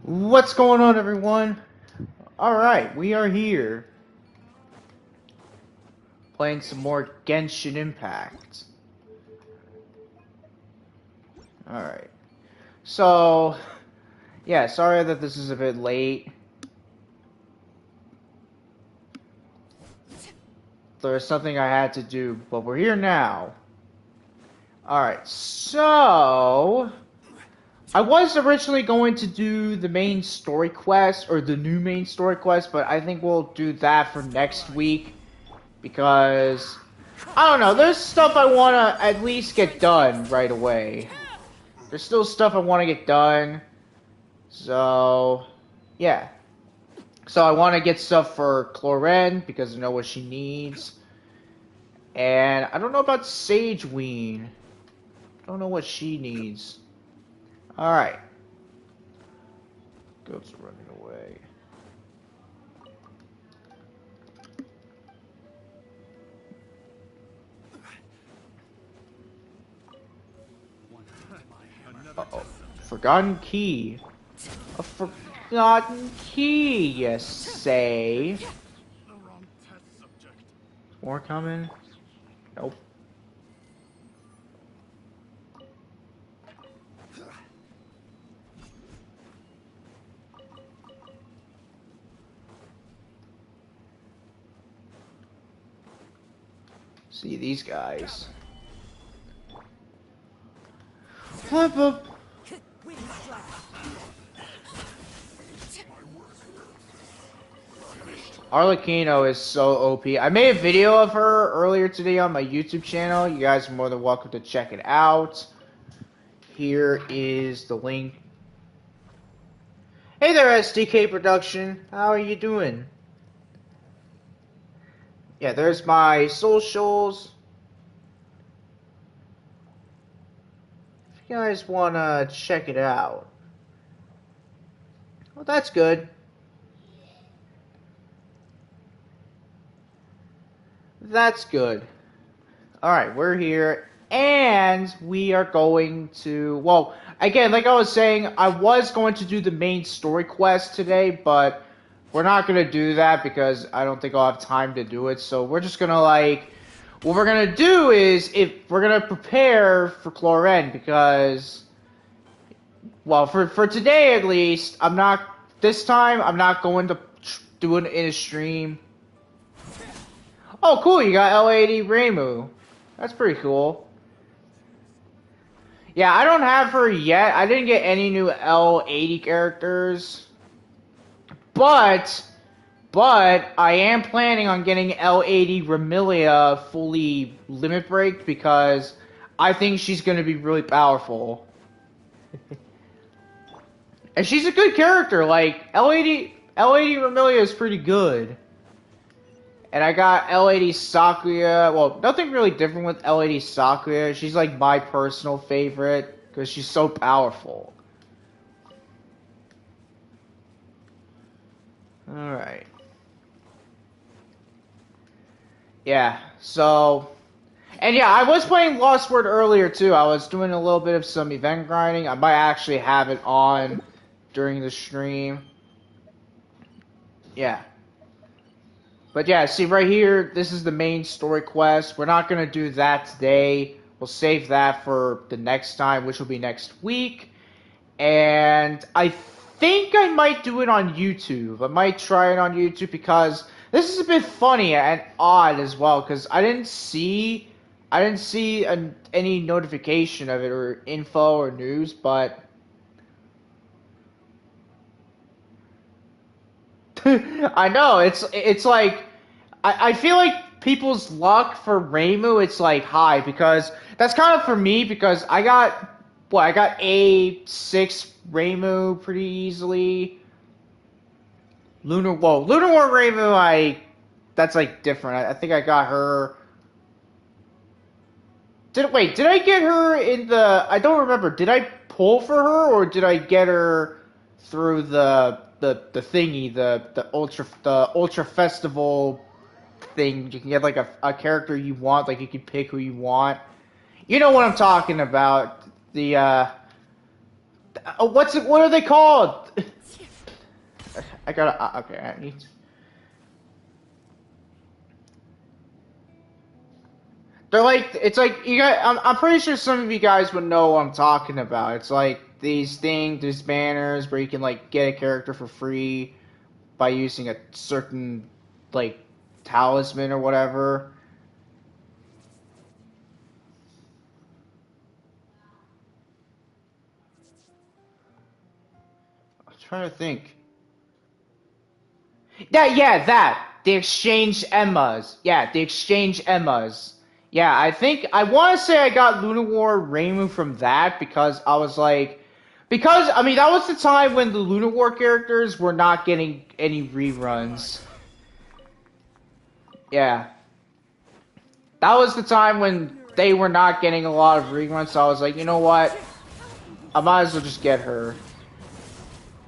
What's going on, everyone? Alright, we are here playing some more Genshin Impact. Alright. So, yeah, sorry that this is a bit late. There's something I had to do, but we're here now. Alright, so I was originally going to do the main story quest, or the new main story quest, but I think we'll do that for next week. Because, I don't know, there's stuff I want to at least get done right away. There's still stuff I want to get done. So, yeah. So I want to get stuff for Cloren, because I know what she needs. And I don't know about Sage Ween. Don't know what she needs. Alright. Goats are running away. Uh-oh. Forgotten key. A forgotten key, you say? More coming? Nope. See these guys. Arlecchino is so OP. I made a video of her earlier today on my YouTube channel. You guys are more than welcome to check it out. Here is the link. Hey there, SDK Production. How are you doing? Yeah, there's my socials. If you guys want to check it out. Well, that's good. That's good. Alright, we're here. And we are going to... Well, again, like I was saying, I was going to do the main story quest today, but we're not going to do that because I don't think I'll have time to do it. So we're just going to, like... What we're going to do is, if we're going to prepare for Cloren, because... Well, for today at least, I'm not... This time, I'm not going to do it in a stream. Oh, cool, you got L80 Reimu. That's pretty cool. Yeah, I don't have her yet. I didn't get any new L80 characters. But I am planning on getting L80 Remilia fully limit breaked because I think she's going to be really powerful. And she's a good character. Like, L80 Remilia is pretty good. And I got L80 Sakuya. Well, nothing really different with L80 Sakuya. She's like my personal favorite because she's so powerful. Alright. Yeah, so... And yeah, I was playing Lost Word earlier too. I was doing a little bit of some event grinding. I might actually have it on during the stream. Yeah. But yeah, see right here, this is the main story quest. We're not going to do that today. We'll save that for the next time, which will be next week. And I think I might do it on YouTube. I might try it on YouTube because this is a bit funny and odd as well. Because I didn't see any notification of it or info or news, but... I know, it's like, I feel like people's luck for Reimu, it's like high, because that's kind of for me, because I got A6 Reimu pretty easily. Lunar War Reimu, that's like different. I think I got her. Did I get her in the, I don't remember, did I pull for her, or did I get her through the thingy, the ultra festival thing? You can get like a character you want, like you can pick who you want. You know what I'm talking about. The what are they called? I gotta. Okay, I need. They're like, it's like you guys. I'm pretty sure some of you guys would know what I'm talking about. It's like these banners where you can like get a character for free by using a certain like talisman or whatever. I'm trying to think. That. The exchange Emmas. Yeah, the exchange Emmas. Yeah, I think I want to say I got Luna War Reimu from that because I was like, because I mean that was the time when the Luna War characters were not getting any reruns. Yeah, that was the time when they were not getting a lot of reruns. So I was like, you know what? I might as well just get her.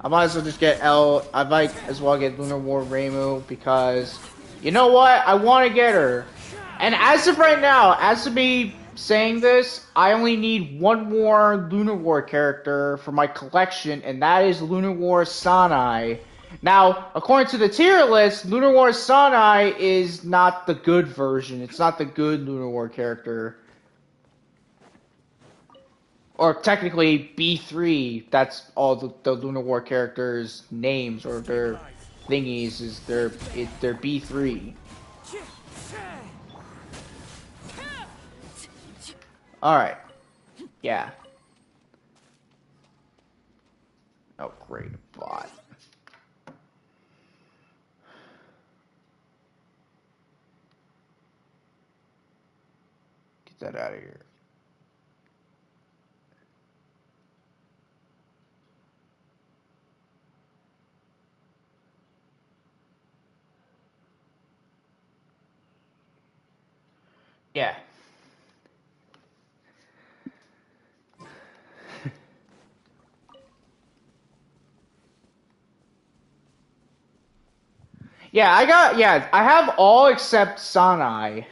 I might as well just get I might as well get Lunar War Reimu because, you know what? I want to get her. And as of right now, as of me saying this, I only need one more Lunar War character for my collection, and that is Lunar War Sanai. Now, according to the tier list, Lunar War Sanai is not the good version. It's not the good Lunar War character. Or technically B3, that's all the Lunar War characters' names or their thingies is they're B3. Alright. Yeah. Oh great, bot. Get that out of here. Yeah. I have all except Sanai.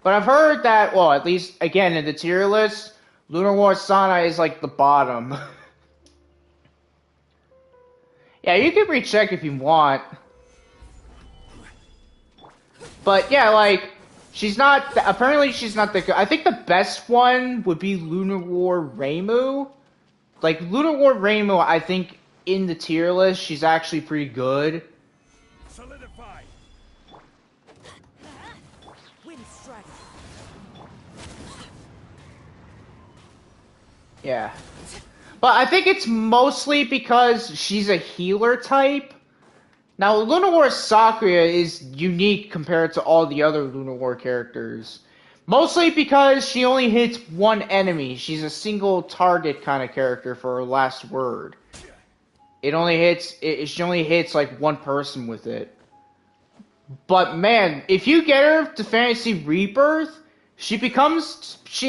But I've heard that, well, at least, again, in the tier list, Lunar War Sanai is like the bottom. Yeah, you can recheck if you want. But yeah, like, apparently she's not the good. I think the best one would be Lunar War Reimu. Like, Lunar War Reimu, I think, in the tier list, she's actually pretty good. Solidify. Yeah. But I think it's mostly because she's a healer type. Now, Lunar War Sakura is unique compared to all the other Lunar War characters. Mostly because she only hits one enemy. She's a single target kind of character for her last word. She only hits like one person with it. But man, if you get her to Fantasy Rebirth, she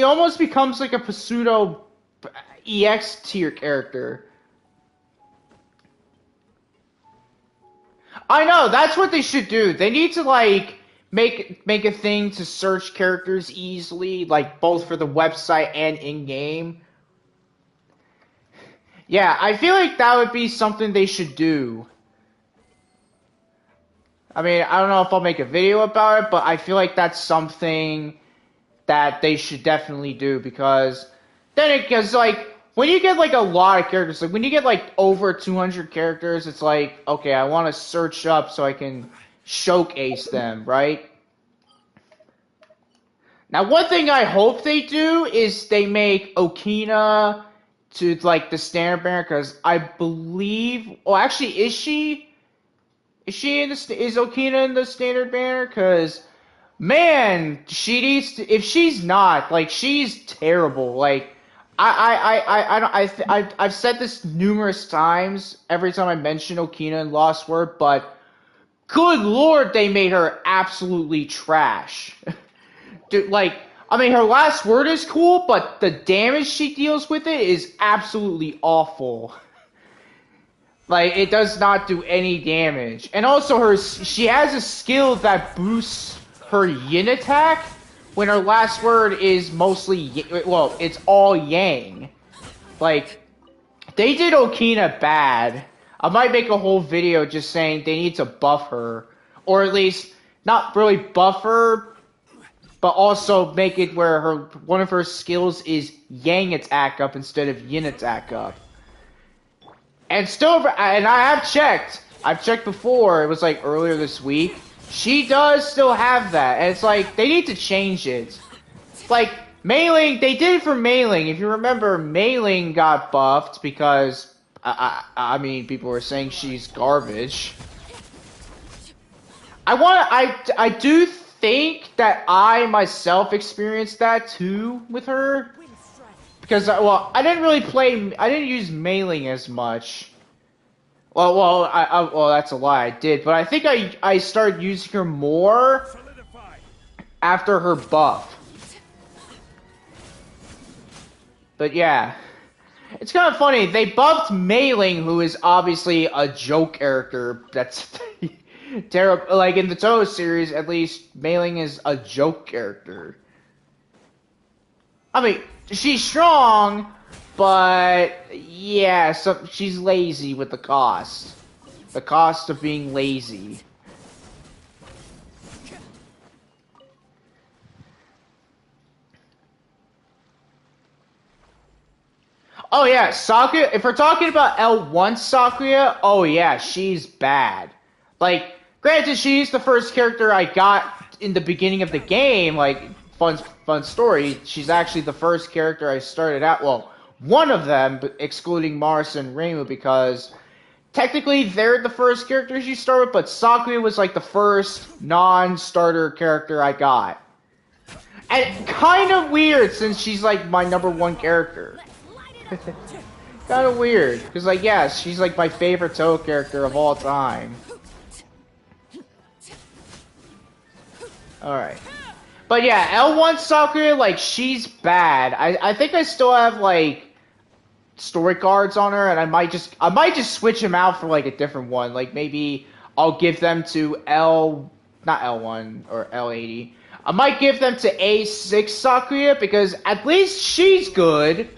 almost becomes like a pseudo EX tier character. I know, that's what they should do. They need to like make a thing to search characters easily, like both for the website and in-game. Yeah, I feel like that would be something they should do. I mean, I don't know if I'll make a video about it, but I feel like that's something that they should definitely do because like when you get like a lot of characters, like when you get like over 200 characters, it's like, okay, I want to search up so I can showcase them, right? Now, one thing I hope they do is they make Okina to like the standard banner because I believe, oh, actually, is she is Okina in the standard banner? Because man, she needs to. If she's not, like, she's terrible. Like, I've said this numerous times every time I mention Okina in Lost Word, but good lord, they made her absolutely trash. Dude, like, I mean, her last word is cool, but the damage she deals with it is absolutely awful. Like, it does not do any damage. And also, she has a skill that boosts her yin attack when her last word is mostly, well, it's all yang. Like, they did Okina bad. I might make a whole video just saying they need to buff her, or at least not really buff her, but also make it where one of her skills is Yang attack up instead of Yin attack up. And I have checked. I've checked before. It was like earlier this week. She does still have that, and it's like they need to change it. Like Mailing, they did it for Mailing. If you remember, Mailing got buffed because I mean, people were saying she's garbage. I do think that I myself experienced that too with her. Because, well, I didn't use Mailing as much. Well, that's a lie, I did. But I think I started using her more after her buff. But yeah. It's kind of funny, they buffed Mailing, who is obviously a joke character. That's terrible. Like, in the Toho series, at least, Mailing is a joke character. I mean, she's strong, but yeah, so she's lazy with the cost. The cost of being lazy. Oh yeah, Sakuya, if we're talking about L1 Sakuya, oh yeah, she's bad. Like, granted, she's the first character I got in the beginning of the game, like, fun story. She's actually the first character I started out, well, one of them, but excluding Mars and Reimu, because technically they're the first characters you start with, but Sakuya was like the first non-starter character I got. And kind of weird since she's like my #1 character. Kind of weird, because like, yeah, she's like my favorite Toho character of all time. Alright. But yeah, L1 Sakuya, like, she's bad. I think I still have, like, story cards on her, and I might just switch them out for, like, a different one. Like, maybe I'll give them to not L1, or L80. I might give them to A6 Sakuya, because at least she's good.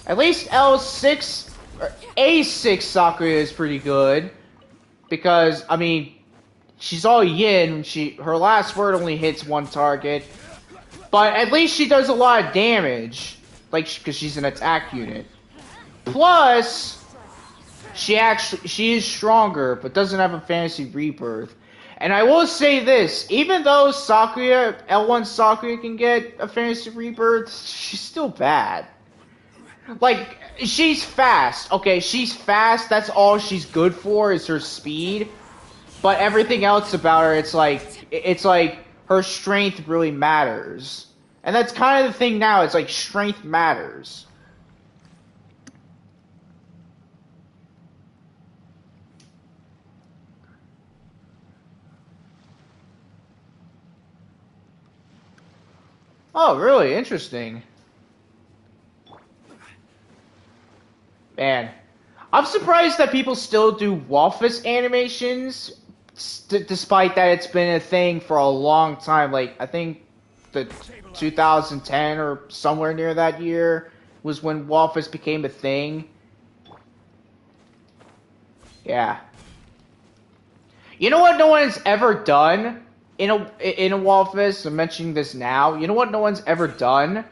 At least L6, or A6 Sakuya is pretty good. Because, I mean, she's all yin. Her last word only hits one target, but at least she does a lot of damage, like because she's an attack unit. Plus, she is stronger, but doesn't have a fantasy rebirth. And I will say this: even though L1 Sakuya can get a fantasy rebirth, she's still bad. Like, she's fast. Okay, she's fast. That's all she's good for is her speed. But everything else about her, it's like her strength really matters. And that's kind of the thing now, it's like strength matters. Oh, really? Interesting. Man. I'm surprised that people still do Wolfus animations, despite that it's been a thing for a long time. Like, I think the 2010 or somewhere near that year was when Wolfus became a thing. Yeah. You know what no one's ever done in a Wolfus? I'm mentioning this now. You know what no one's ever done?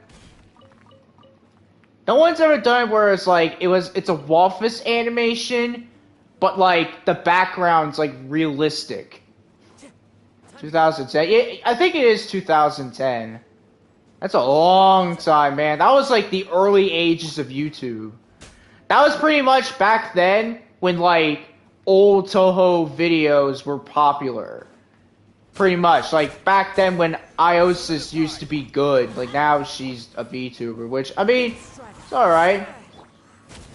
No one's ever done it where it's like it's a Wolfus animation, but like the background's like realistic. 2010. I think it is 2010. That's a long time, man. That was like the early ages of YouTube. That was pretty much back then when like old Toho videos were popular. Pretty much. Like back then when Iosis used to be good. Like now she's a VTuber, which I mean, it's alright.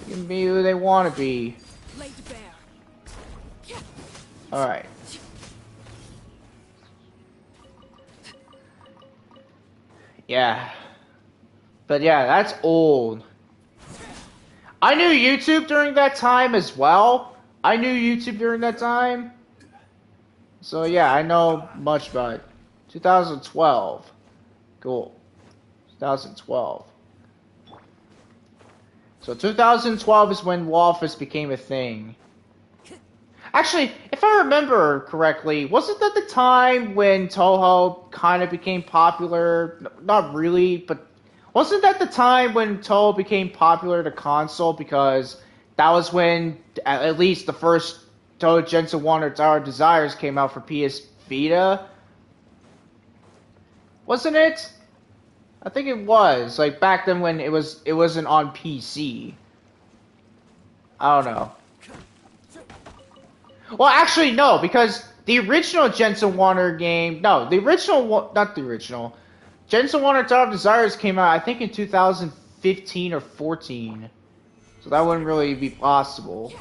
They can be who they want to be. Alright. Yeah. But yeah, that's old. I knew YouTube during that time as well. I knew YouTube during that time. So yeah, I know much about it. 2012. Cool. 2012. So 2012 is when Wolfus became a thing. Actually, if I remember correctly, wasn't that the time when Toho kind of became popular? Not really, but wasn't that the time when Toho became popular to console because that was when at least the first Toho Genshin Wander Tower Desires came out for PS Vita? Wasn't it? I think it was like back then when it wasn't on PC. I don't know. Well, actually, no, because the original Jensen Warner game, no, the original, not the original, Jensen Warner Dawn of Desires came out, I think, in 2015 or 14. So that wouldn't really be possible.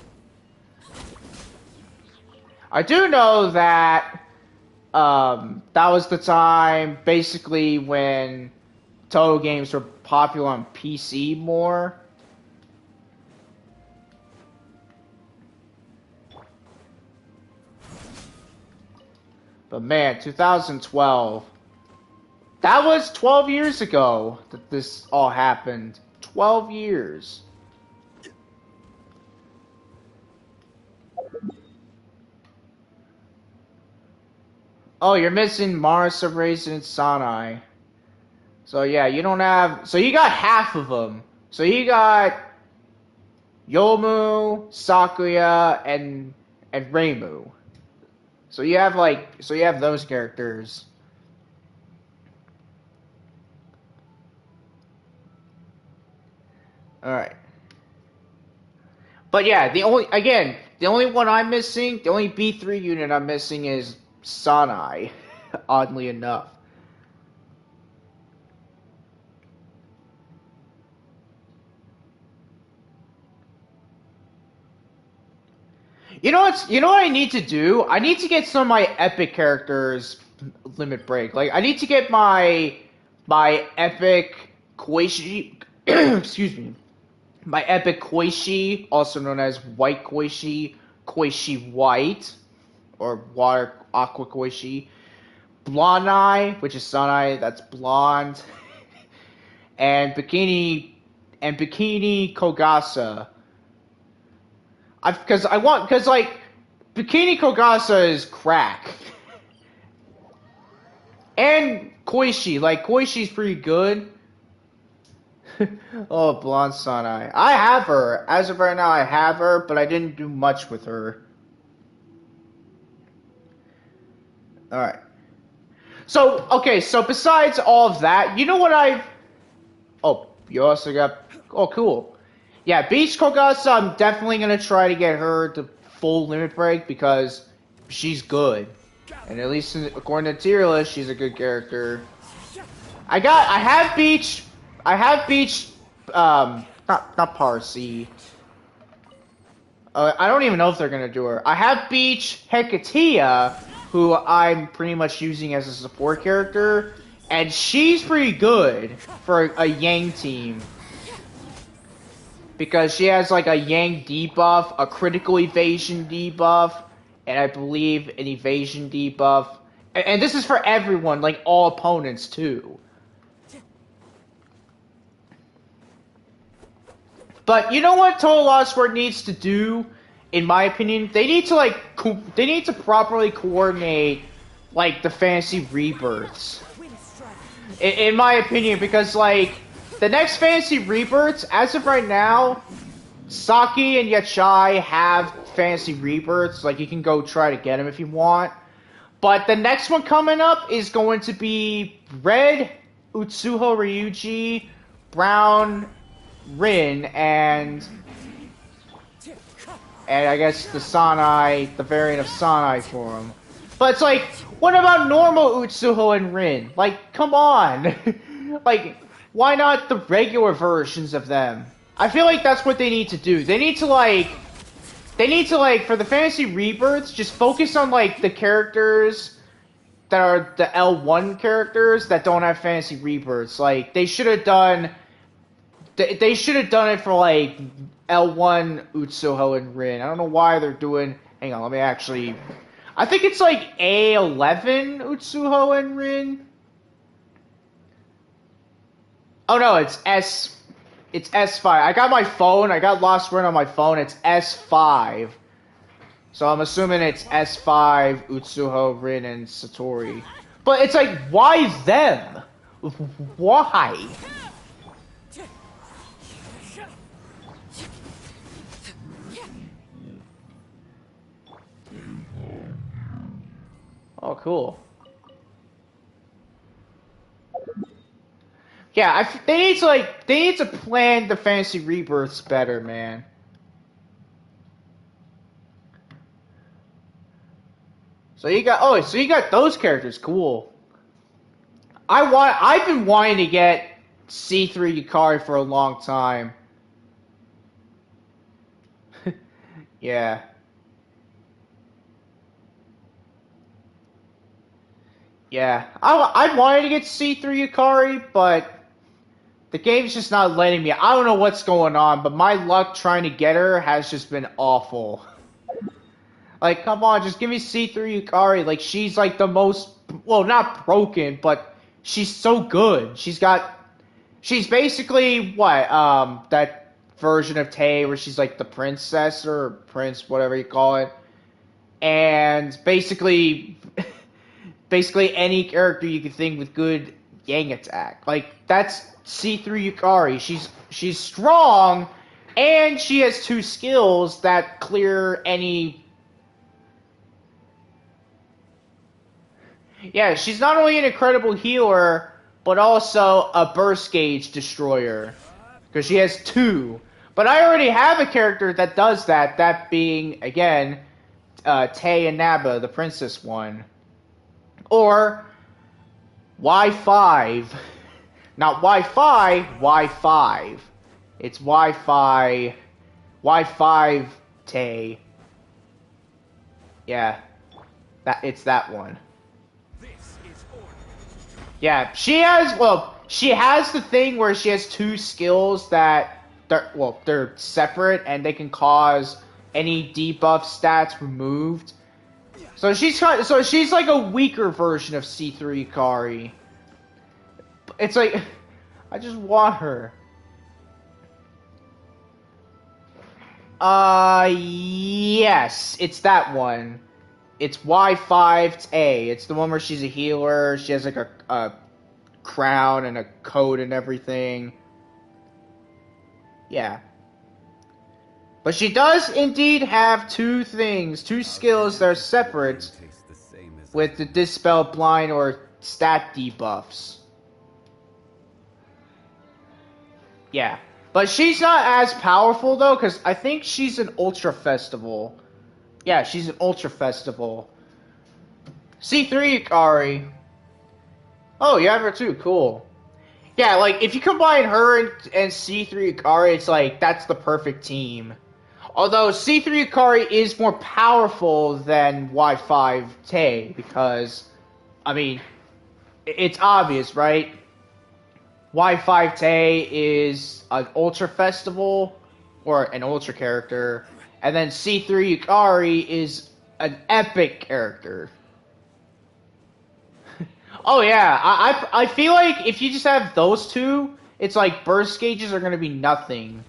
I do know that that was the time, basically, when Toho games were popular on PC more. But man, 2012. That was 12 years ago that this all happened. 12 years. Oh, you're missing Marisa, Raisin, and Sanai. So yeah, you don't have... So you got half of them. So you got Yomu, Sakuya, and Reimu. So you have like... So you have those characters. Alright. But yeah, the only one I'm missing, the only B3 unit I'm missing is Sanai, oddly enough. You know what I need to do? I need to get some of my epic characters limit break. Like I need to get my epic Koishi excuse me. My epic Koishi, also known as White Koishi, Koishi White, or Water Aqua Koishi, Blonde Eye, which is Sun Eye, that's blonde, and Bikini Kogasa. Because like Bikini Kogasa is crack, and Koishi, like Koishi's pretty good. Oh, blonde Sanai. I have her. As of right now, I have her, but I didn't do much with her. Alright. So, okay, so besides all of that, you know what I've... Oh, you also got... Oh, cool. Yeah, Beach Kogasa, I'm definitely going to try to get her to full limit break because she's good. And at least according to tier list, she's a good character. I have Beach, not Parsi. I don't even know if they're gonna do her. I have Beach Hecatea, who I'm pretty much using as a support character, and she's pretty good for a Yang team. Because she has like a Yang debuff, a critical evasion debuff, and I believe an evasion debuff. And this is for everyone, like all opponents too. But you know what Total Lost World needs to do, in my opinion? They need to properly coordinate like the fantasy rebirths. In my opinion, because like the next fantasy rebirths, as of right now, Saki and Yachai have fantasy rebirths. Like you can go try to get them if you want. But the next one coming up is going to be Red Utsuho Ryuji, Brown Rin, and I guess the Sanai, the variant of Sanai for him. But it's like, what about normal Utsuho and Rin? Like, come on! Like, why not the regular versions of them? I feel like that's what they need to do. They need to like, for the fantasy rebirths, just focus on like the characters that are the L1 characters that don't have fantasy rebirths. Like, they should have done it for like L1 Utsuho and Rin. I don't know why they're doing. Hang on, let me actually. I think it's like A11 Utsuho and Rin. Oh no, it's S. It's S5. I got my phone. I got Lost Rin on my phone. It's S5. So I'm assuming it's S5, Utsuho, Rin, and Satori. But it's like, why them? Why? Oh, cool. Yeah, they need to plan the fantasy rebirths better, man. So you got those characters, cool. I've been wanting to get C3 Yukari for a long time. Yeah. Yeah. I wanted to get C3 Yukari, but the game's just not letting me. I don't know what's going on, but my luck trying to get her has just been awful. Like, come on, just give me C3 Yukari. Like, she's like the most, well, not broken, but she's so good. She's basically what, that version of Tay where she's like the princess or prince, whatever you call it. And basically any character you could think with good Yang attack. Like, that's C3 Yukari. She's strong, and she has two skills that clear any. Yeah, she's not only an incredible healer, but also a burst gauge destroyer. Because she has two. But I already have a character that does that, that being, again, Tay and Naba, the princess one. Or Y5. Not Wi-Fi, Y5. It's Wi-Fi. Y5 Tay. Yeah. It's that one. Yeah, she has the thing where she has two skills that they're separate and they can cause any debuff stats removed. So she's like a weaker version of C3 Kari. It's like I just want her. Yes, it's that one. It's Y5A. It's the one where she's a healer. She has like a crown and a coat and everything. Yeah. But she does indeed have two skills that are separate with the Dispel Blind or stat debuffs. Yeah. But she's not as powerful though, because I think she's an Ultra Festival. Yeah, she's an Ultra Festival. C3 Ikari. Oh, you have her too. Cool. Yeah, like, if you combine her and C3 Ikari, it's like, that's the perfect team. Although, C3 Ikari is more powerful than Y5 Tay, because, I mean, it's obvious, right? Y5 Tay is an Ultra Festival, or an Ultra character, and then C3 Yukari is an epic character. Oh yeah, I feel like if you just have those two, it's like burst gauges are gonna be nothing.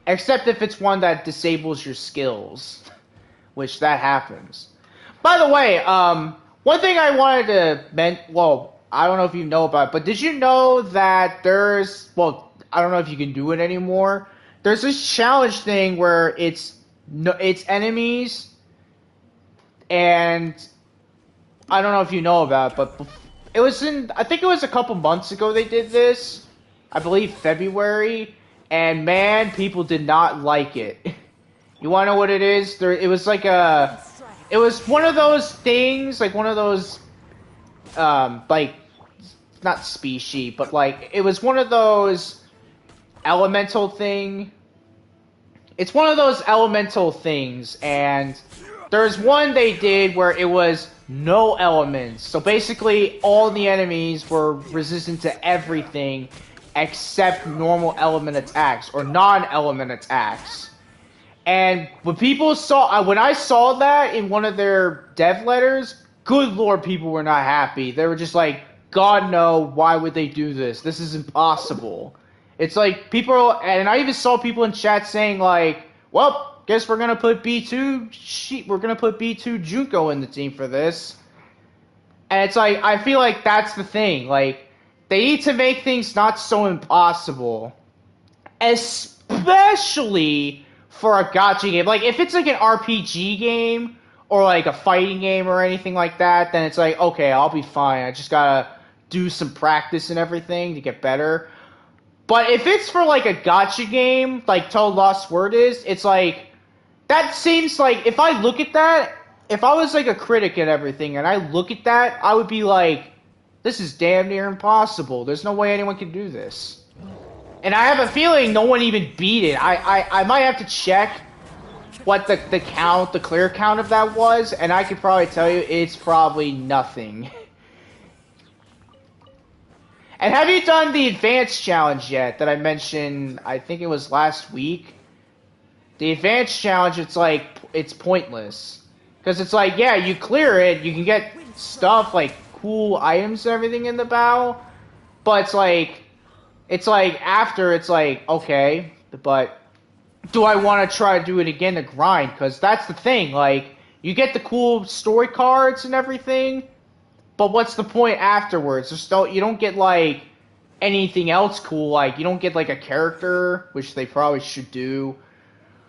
Except if it's one that disables your skills. Which that happens. By the way, one thing I wanted to well, I don't know if you know about it, but did you know that well, I don't know if you can do it anymore. There's this challenge thing where it's enemies, and I don't know if you know about it, but I think it was a couple months ago they did this. I believe February, and man, people did not like it. You want to know what it is? It was like it was one of those things, like one of those, like, not species, but like, it was one of those elemental thing. It's one of those elemental things, and there's one they did where it was no elements. So basically, all the enemies were resistant to everything except normal element attacks or non-element attacks. And when I saw that in one of their dev letters, good lord, people were not happy. They were just like, God no, why would they do this? This is impossible. It's like and I even saw people in chat saying like, well, guess we're gonna put we're gonna put B2 Junko in the team for this. And it's like, I feel like that's the thing. Like, they need to make things not so impossible. Especially for a gacha game. Like, if it's like an RPG game, or like a fighting game or anything like that, then it's like, okay, I'll be fine. I just gotta do some practice and everything to get better. But if it's for like a gacha game, like Toad Lost Word is, it's like, that seems like, if I look at that, if I was like a critic and everything, and I look at that, I would be like, this is damn near impossible. There's no way anyone can do this. And I have a feeling no one even beat it. I might have to check what the clear count of that was, and I could probably tell you it's probably nothing. And have you done the advanced challenge yet that I mentioned, I think it was last week? The advanced challenge, it's like, it's pointless. Because it's like, yeah, you clear it, you can get stuff like cool items and everything in the battle, but it's like after, it's like, okay, but do I want to try to do it again to grind? Because that's the thing, like, you get the cool story cards and everything, but what's the point afterwards? You don't get, like, anything else cool, like, you don't get, like, a character, which they probably should do.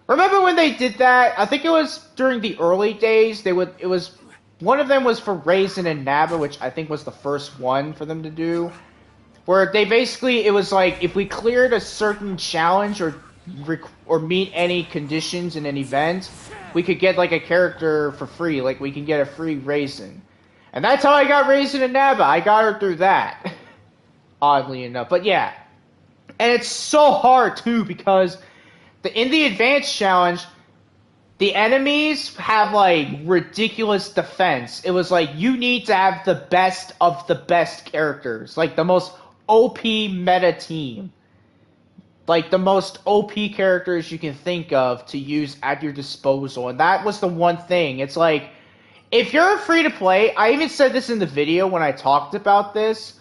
Remember when they did that? I think it was during the early days, one of them was for Raisin and Naba, which I think was the first one for them to do, where they basically, it was like, if we cleared a certain challenge or meet any conditions in an event, we could get, like, a character for free, like, we can get a free Raisin. And that's how I got Raisin and Naba. I got her through that. Oddly enough. But yeah. And it's so hard, too, because in the advanced challenge, the enemies have, like, ridiculous defense. It was like, you need to have the best of the best characters. Like, the most OP meta team. Like, the most OP characters you can think of to use at your disposal. And that was the one thing. It's like, if you're free to play, I even said this in the video when I talked about this.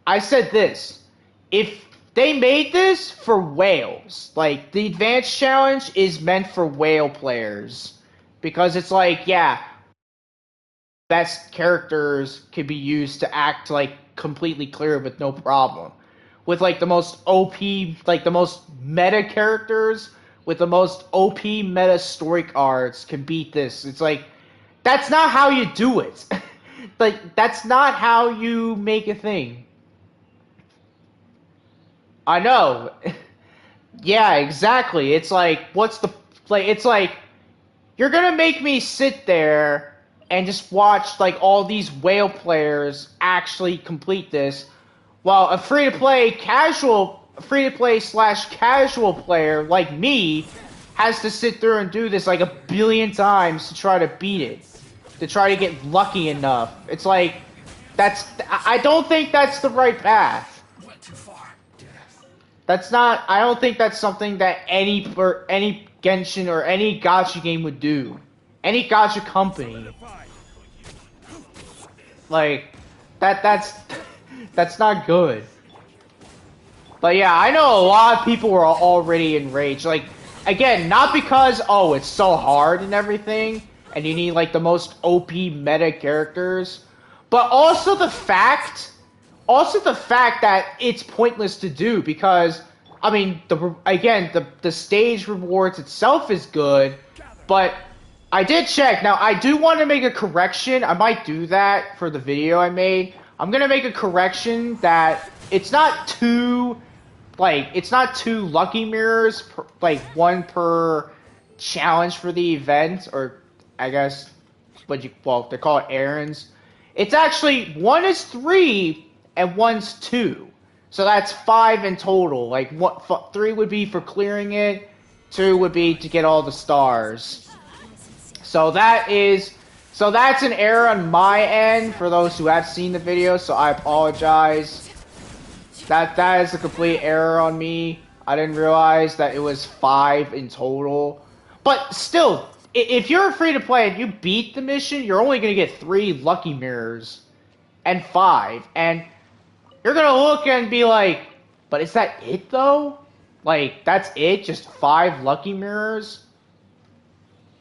I said this. If they made this for whales, like, the advanced challenge is meant for whale players. Because it's like, yeah, best characters can be used to act, like, completely clear with no problem. With, like, the most OP, like, the most meta characters with the most OP meta story cards can beat this. It's like, that's not how you do it. Like, that's not how you make a thing. I know. Yeah, exactly. It's like, it's like, you're gonna make me sit there and just watch, like, all these whale players actually complete this, while a free-to-play slash casual player like me has to sit there and do this like a billion times to try to beat it. To try to get lucky enough. It's like, I don't think that's the right path. I don't think that's something that any Genshin or any gacha game would do. Any gacha company. Like, that's not good. But yeah, I know a lot of people were already enraged. Like, again, not because, oh, it's so hard and everything, and you need, like, the most OP meta characters, but also the fact that it's pointless to do, because, I mean, the stage rewards itself is good, but I did check. Now, I do want to make a correction. I might do that for the video I made. I'm going to make a correction that it's not two lucky mirrors, like, one per challenge for the event, or I guess, they're called errands. It's actually, one is 3 and one's 2. So that's 5 in total. Like, 3 would be for clearing it, 2 would be to get all the stars. So that's an error on my end for those who have seen the video, so I apologize. That is a complete error on me. I didn't realize that it was 5 in total. But still, if you're free to play and you beat the mission, you're only going to get 3 lucky mirrors and 5. And you're going to look and be like, but is that it though? Like, that's it? Just 5 lucky mirrors?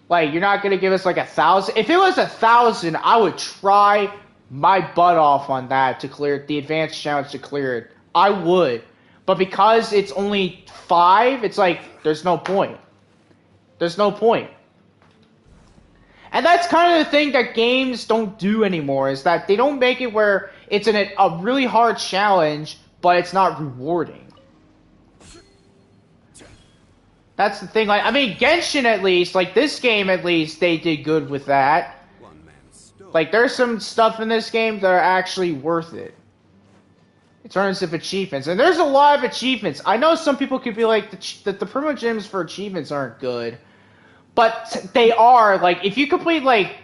Like, you're not gonna give us like 1,000. If it was 1,000, I would try my butt off on that to clear the advanced challenge to clear it. I would. But because it's only 5, it's like, there's no point. There's no point. And that's kind of the thing that games don't do anymore, is that they don't make it where it's a really hard challenge, but it's not rewarding. That's the thing. Like, I mean, Genshin at least, like this game at least, they did good with that. Like, there's some stuff in this game that are actually worth it in terms of achievements, and there's a lot of achievements. I know some people could be like that the primo gems for achievements aren't good, but they are. Like, if you complete like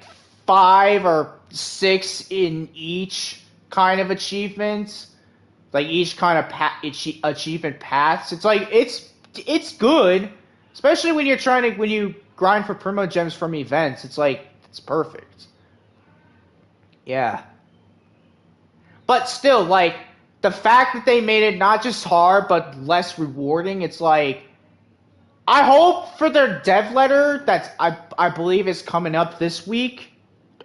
5 or 6 in each kind of achievements, like each kind of achievement paths, it's like it's good. Especially when when you grind for primo gems from events, it's like, it's perfect. Yeah. But still, like, the fact that they made it not just hard, but less rewarding, it's like, I hope for their dev letter that I believe is coming up this week,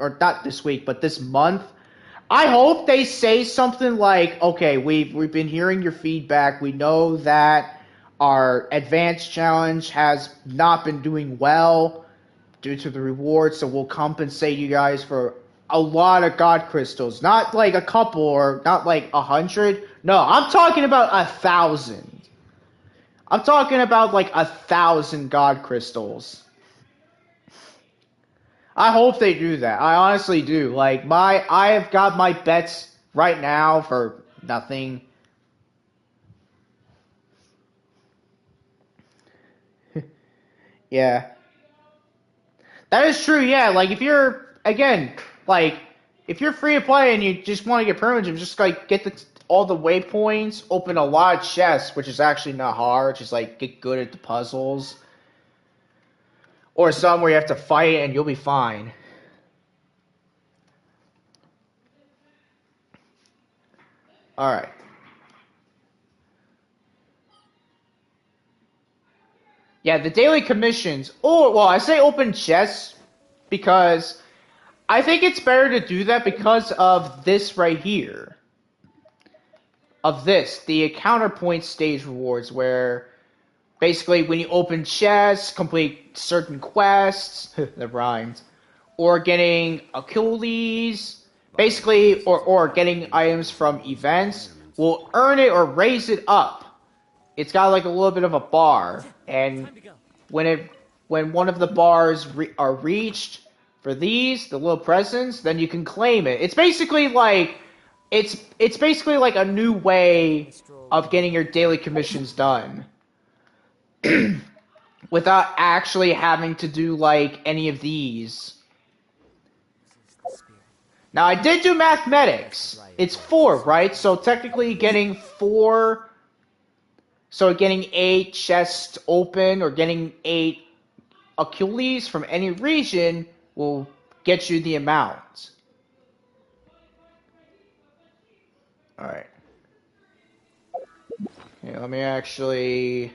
or not this week, but this month. I hope they say something like, okay, we've been hearing your feedback. We know that our advanced challenge has not been doing well due to the rewards, so we'll compensate you guys for a lot of god crystals. Not like a couple or not like 100. No, I'm talking about 1,000. I'm talking about like 1,000 god crystals. I hope they do that. I honestly do. Like, I have got my bets right now for nothing. Yeah. That is true, yeah. Like, if you're, again, like, if you're free to play and you just want to get permanent, just, like, get all the waypoints, open a lot of chests, which is actually not hard, just, like, get good at the puzzles. Or some where you have to fight and you'll be fine. Alright. Yeah, the daily commissions. Oh, well, I say open chests because I think it's better to do that because of this right here. Of this, the counterpoint stage rewards, where basically when you open chests, complete certain quests, that rhymes, or getting Achilles, basically, or getting items from events, will earn it or raise it up. It's got like a little bit of a bar, and when one of the bars are reached for these, the little presents, then you can claim it. It's basically like it's basically like a new way of getting your daily commissions done without actually having to do like any of these. Now, I did do mathematics. It's 4, right? So technically getting 4. So getting 8 chests open or getting 8 Achilles from any region will get you the amount. Alright. Okay, let me actually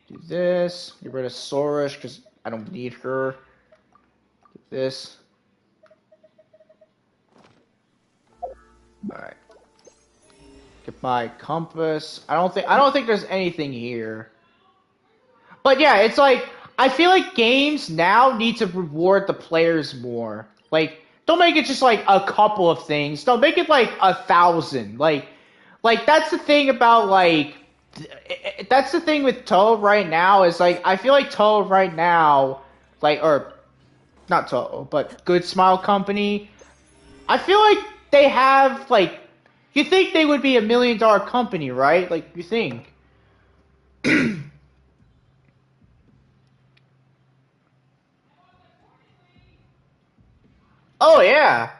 do this. Get rid of Sorish because I don't need her. Get this. Alright. Get my compass. I don't think there's anything here. But yeah, it's like, I feel like games now need to reward the players more. Like, don't make it just like a couple of things. Don't make it like 1,000. Like that's the thing about like, that's the thing with Toho right now is like, I feel like Toho right now, like, or not Toho, but Good Smile Company, I feel like they have like, you think they would be $1 million company, right? Like, you think. Oh yeah,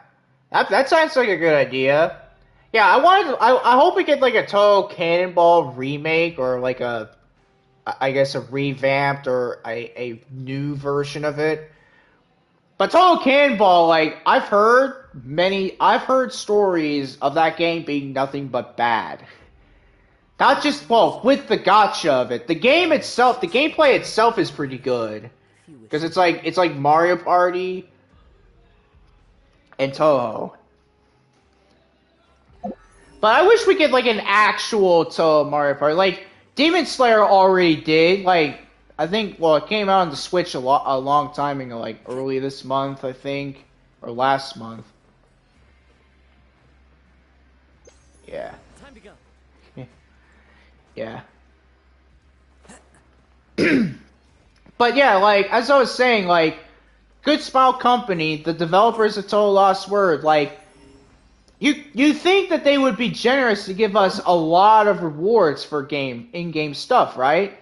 that sounds like a good idea. Yeah, I hope we get like a Toho Cannonball remake or like I guess a revamped or a new version of it. But Toho Cannonball, like I've heard stories of that game being nothing but bad. Not just, well, with the gotcha of it. The game itself, the gameplay itself is pretty good. Because it's like Mario Party and Toho. But I wish we get like an actual Toho Mario Party. Like Demon Slayer already did. Like I think it came out on the Switch a long time ago, like early this month, I think, or last month. Yeah. Time to go. Yeah. But yeah, like as I was saying, like Good Smile Company, the developers of Total Lost Word, like you think that they would be generous to give us a lot of rewards for in-game stuff, right?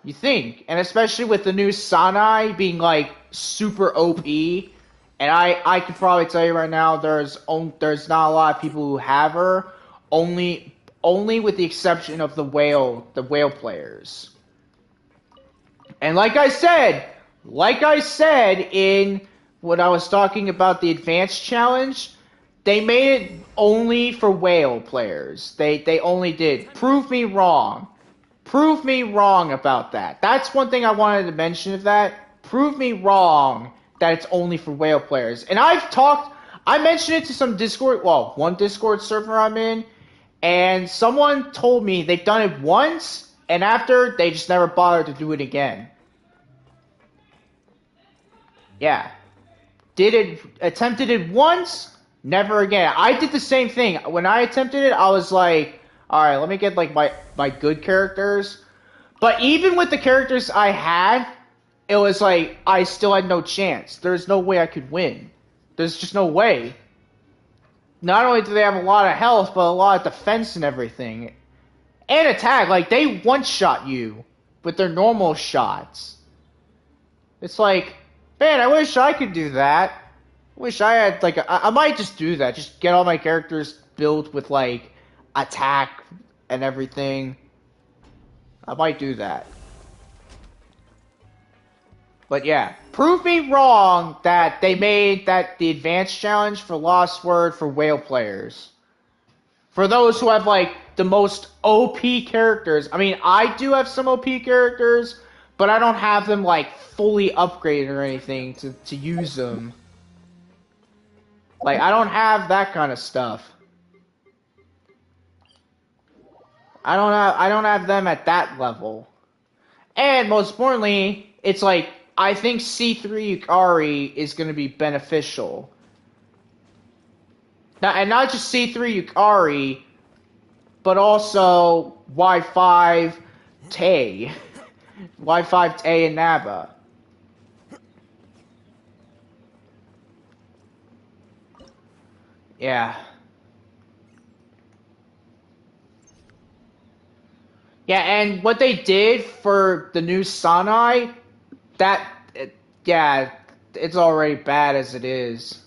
You think, and especially with the new Sanai being like super OP, and I can probably tell you right now, there's not a lot of people who have her, only with the exception of the whale players. And like I said in when I was talking about the advanced challenge, they made it only for whale players. They only did. Prove me wrong. Prove me wrong about that. That's one thing I wanted to mention of that. Prove me wrong that it's only for whale players. And I mentioned it to some Discord, one Discord server I'm in, and someone told me they've done it once, and after, they just never bothered to do it again. Yeah. Attempted it once, never again. I did the same thing. When I attempted it, I was like, alright, let me get like my good characters. But even with the characters I had, it was like I still had no chance. There's no way I could win. There's just no way. Not only do they have a lot of health, but a lot of defense and everything. And attack, like they one-shot you with their normal shots. It's like, man, I wish I could do that. I wish I had like I might just do that. Just get all my characters built with like attack and everything. I might do that. But yeah, prove me wrong that they made that the advanced challenge for Lost Word for whale players. For those who have like the most OP characters. I mean, I do have some OP characters, but I don't have them like fully upgraded or anything to use them. Like I don't have that kind of stuff. I don't have them at that level. And most importantly, it's like I think C3 Yukari is going to be beneficial. Now, and not just C3 Yukari, but also Y5 Tay. Y5 Tay and Naba. Yeah. Yeah, and what they did for the new Sanai, yeah, it's already bad as it is.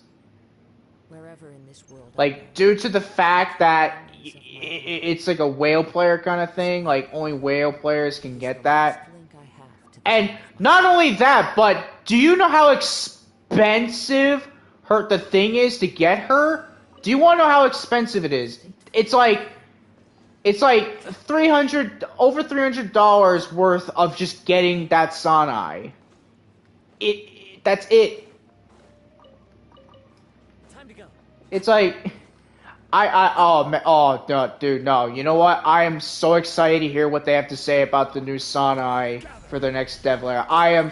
Wherever in this world. Like, due to the fact that it's like a whale player kind of thing, like only whale players can get that. And not only that, but do you know how expensive the thing is to get her? Do you want to know how expensive it is? It's like over $300 worth of just getting that Sanai. That's it. Time to go. It's like oh no, dude, no. You know what? I am so excited to hear what they have to say about the new Sanai for their next dev layer. I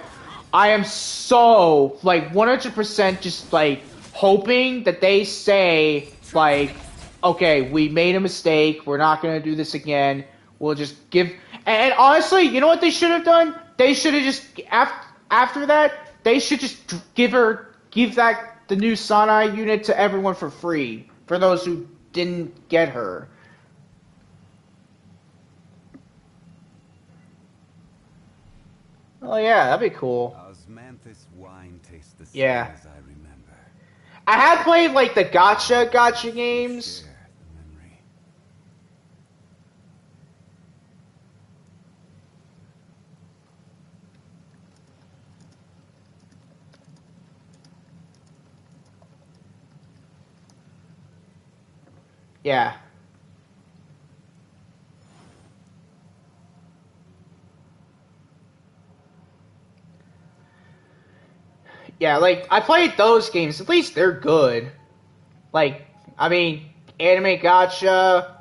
am so like 100% just like hoping that they say like, okay, we made a mistake. We're not gonna do this again. We'll just give. And honestly, you know what they should have done? They should have just after that. They should just give the new Sanai unit to everyone for free. For those who didn't get her. Oh yeah, that'd be cool. Osmanthus wine tastes the same Yeah. as I remember. I had played like the gacha games. Share the memory. Yeah. Yeah, like, I played those games. At least they're good. Like, I mean, Anime Gacha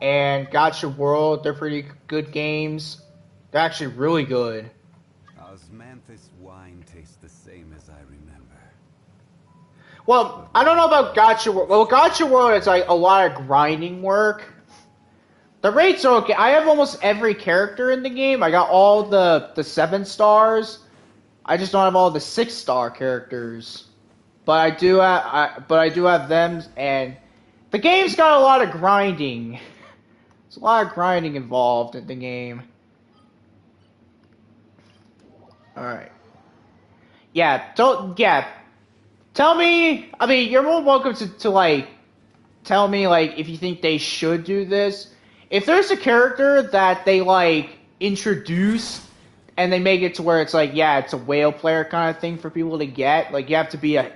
and Gacha World, they're pretty good games. They're actually really good. Osmanthus wine tastes the same as I remember. Well, I don't know about Gacha World. Well, Gacha World is like a lot of grinding work. The rates are okay. I have almost every character in the game. I got all the 7 stars. I just don't have all the 6-star characters. But I do have them, and the game's got a lot of grinding. There's a lot of grinding involved in the game. All right. Yeah. Tell me. I mean, you're more welcome to like tell me like if you think they should do this. If there's a character that they like introduce and they make it to where it's like, yeah, it's a whale player kind of thing for people to get. Like, you have to be a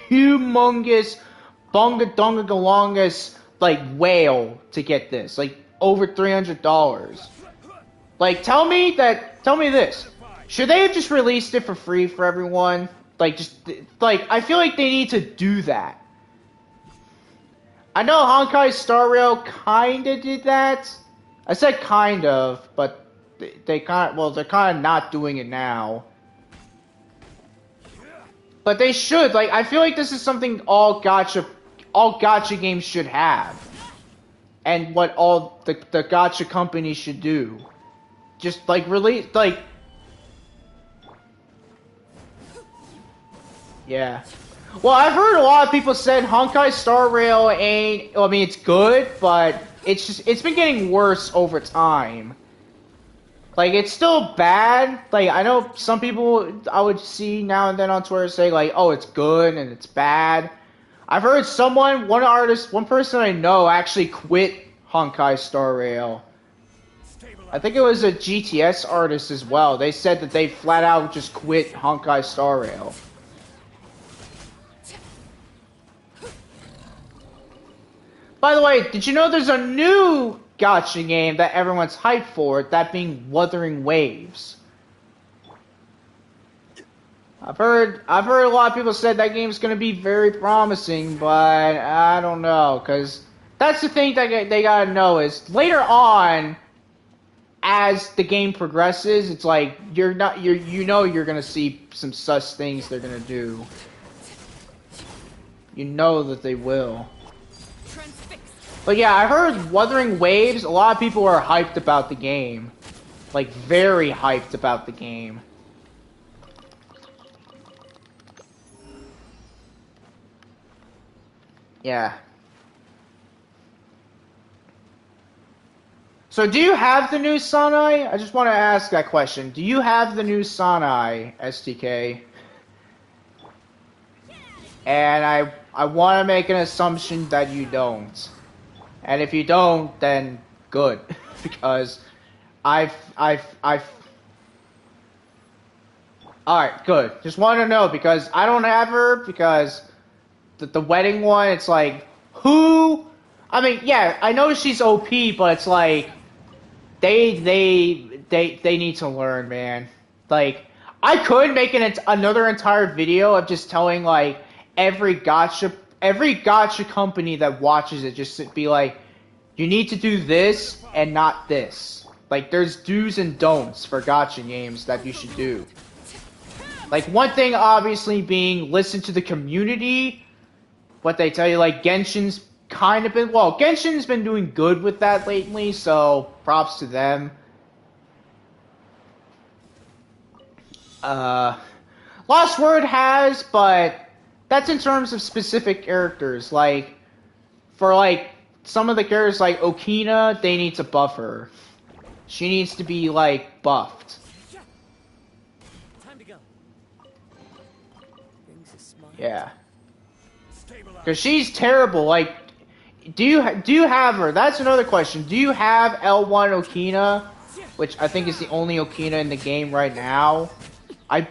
humongous, bunga donga galongus, like, whale to get this. Like, over $300. Like, tell me this. Should they have just released it for free for everyone? Like, I feel like they need to do that. I know Honkai Star Rail kinda did that. I said kind of, but they're kind of not doing it now. But they should. Like, I feel like this is something all gacha games should have, and what all the gacha companies should do. Just like release, like, yeah. Well, I've heard a lot of people said Honkai Star Rail ain't. I mean, it's good, but it's been getting worse over time. Like, it's still bad. Like, I know some people I would see now and then on Twitter say, like, oh, it's good and it's bad. I've heard one person I know actually quit Honkai Star Rail. I think it was a GTS artist as well. They said that they flat out just quit Honkai Star Rail. By the way, did you know there's a new gacha game that everyone's hyped for, that being Wuthering Waves? I've heard a lot of people said that game's going to be very promising, but I don't know, because that's the thing that they gotta know is later on, as the game progresses, it's like you're gonna see some sus things they're gonna do. You know that they will. But yeah, I heard Wuthering Waves, a lot of people are hyped about the game. Like, very hyped about the game. Yeah. So do you have the new Sanai? I just want to ask that question. Do you have the new Sanai, STK? And I want to make an assumption that you don't. And if you don't, then good. Because Alright, good. Just want to know, because I don't have her, because the wedding one, it's like, who? I mean, yeah, I know she's OP, but it's like, they need to learn, man. Like, I could make another entire video of just telling, like, every gacha company that watches it, just be like, you need to do this and not this. Like, there's do's and don'ts for gacha games that you should do. Like, one thing obviously being listen to the community, what they tell you. Like, Genshin's kind of been, well, Genshin's been doing good with that lately, so props to them. Lost Word has, but that's in terms of specific characters. Like, for like some of the characters like Okina, they need to buff her. She needs to be like buffed. Time to go. Brings a smile. Yeah. Because she's terrible. Like, do you have her? That's another question. Do you have L1 Okina, which I think is the only Okina in the game right now? I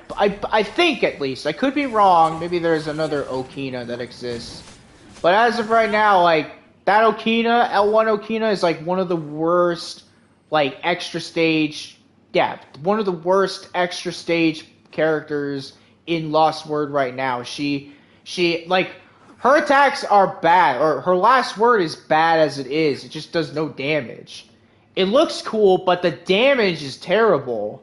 think, at least. I could be wrong. Maybe there's another Okina that exists. But as of right now, like, that Okina, L1 Okina, is like one of the worst, like, extra stage, yeah, one of the worst extra stage characters in Lost Word right now. She like her attacks are bad, or her last word is bad as it is. It just does no damage. It looks cool, but the damage is terrible.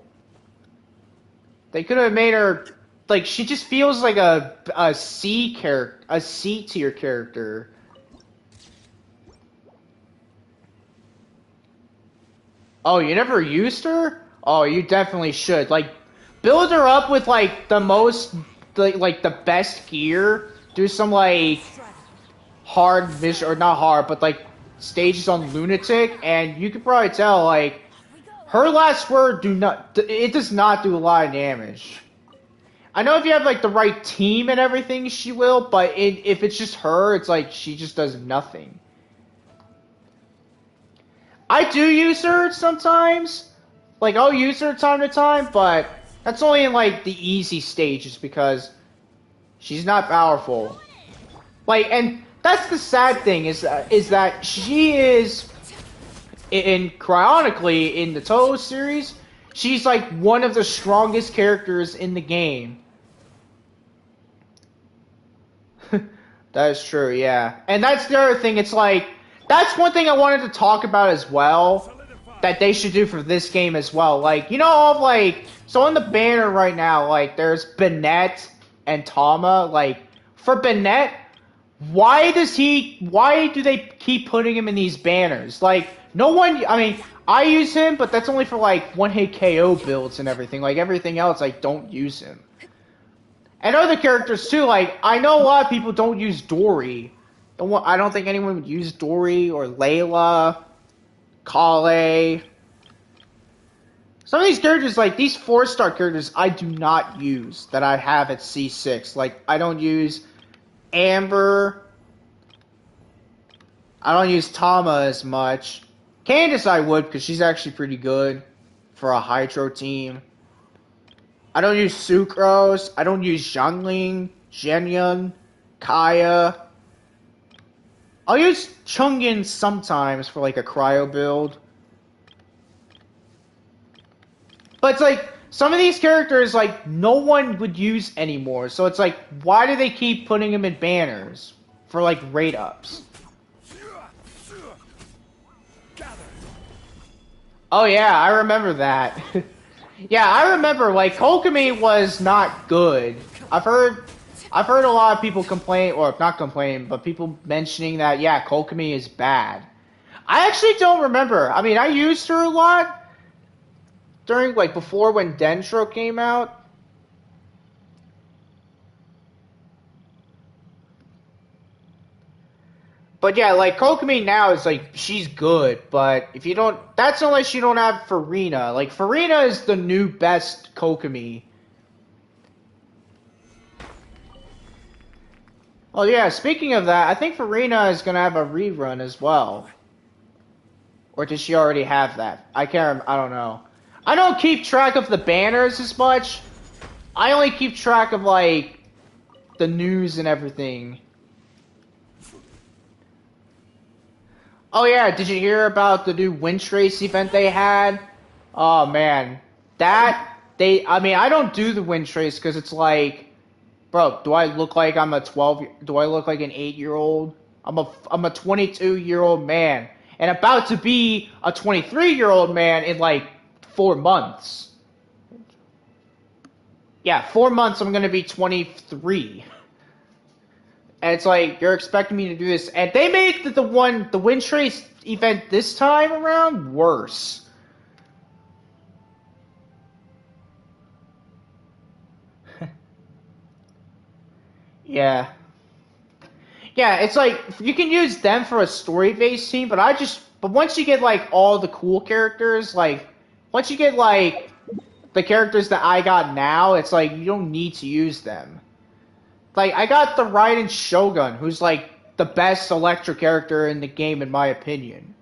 They could have made her like she just feels like a C character, a C tier character. Oh, you never used her? Oh, you definitely should. Like, build her up with like the most, like the best gear. Do some like hard mission, or not hard, but like stages on Lunatic, and you could probably tell like her last word it does not do a lot of damage. I know if you have like the right team and everything, she will, but if it's just her, it's like she just does nothing. I do use her sometimes. Like, I'll use her time to time, but that's only in, like, the easy stages because she's not powerful. Like, and that's the sad thing is that she is, cryonically, in the Toho series, she's, like, one of the strongest characters in the game. That is true, yeah. And that's the other thing, it's like, that's one thing I wanted to talk about as well, that they should do for this game as well. Like, you know, all of, like, so on the banner right now, like, there's Bennett and Tama. Like, for Bennett, why do they keep putting him in these banners? Like, no one, I mean, I use him, but that's only for, like, one-hit KO builds and everything. Like, everything else, I don't use him. And other characters too, like, I know a lot of people don't use Dory. I don't think anyone would use Dory or Layla, Kale. Some of these characters, like, these 4-star characters, I do not use that I have at C6. Like, I don't use Amber. I don't use Tama as much. Candace I would, because she's actually pretty good for a Hydro team. I don't use Sucrose. I don't use Xiangling, Zhenyun, Kaya. I'll use Chungin sometimes for like a cryo build. But it's like, some of these characters, like, no one would use anymore. So it's like, why do they keep putting them in banners for like rate ups? Oh yeah, I remember that. Yeah, I remember, like, Kokomi was not good. I've heard a lot of people complain, or not complain, but people mentioning that, yeah, Kokomi is bad. I actually don't remember. I mean, I used her a lot during, like, before when Dendro came out. But yeah, like, Kokomi now is, like, she's good, but if you don't, that's unless you don't have Farina. Like, Farina is the new best Kokomi. Oh yeah, speaking of that, I think Farina is gonna have a rerun as well. Or does she already have that? I don't know. I don't keep track of the banners as much. I only keep track of, like, the news and everything. Oh yeah, did you hear about the new Winch Race event they had? Oh man, I mean, I don't do the Winch Race because it's like, bro, do I look like I'm do I look like an 8-year-old? I'm a 22-year-old man, and about to be a 23-year-old man in like 4 months. Yeah, 4 months I'm gonna be 23. And it's like, you're expecting me to do this. And they made the Wind Trace event this time around worse. Yeah. Yeah, it's like, you can use them for a story-based team, but once you get, like, all the cool characters, like, once you get, like, the characters that I got now, it's like, you don't need to use them. Like, I got the Raiden Shogun, who's, like, the best electric character in the game, in my opinion.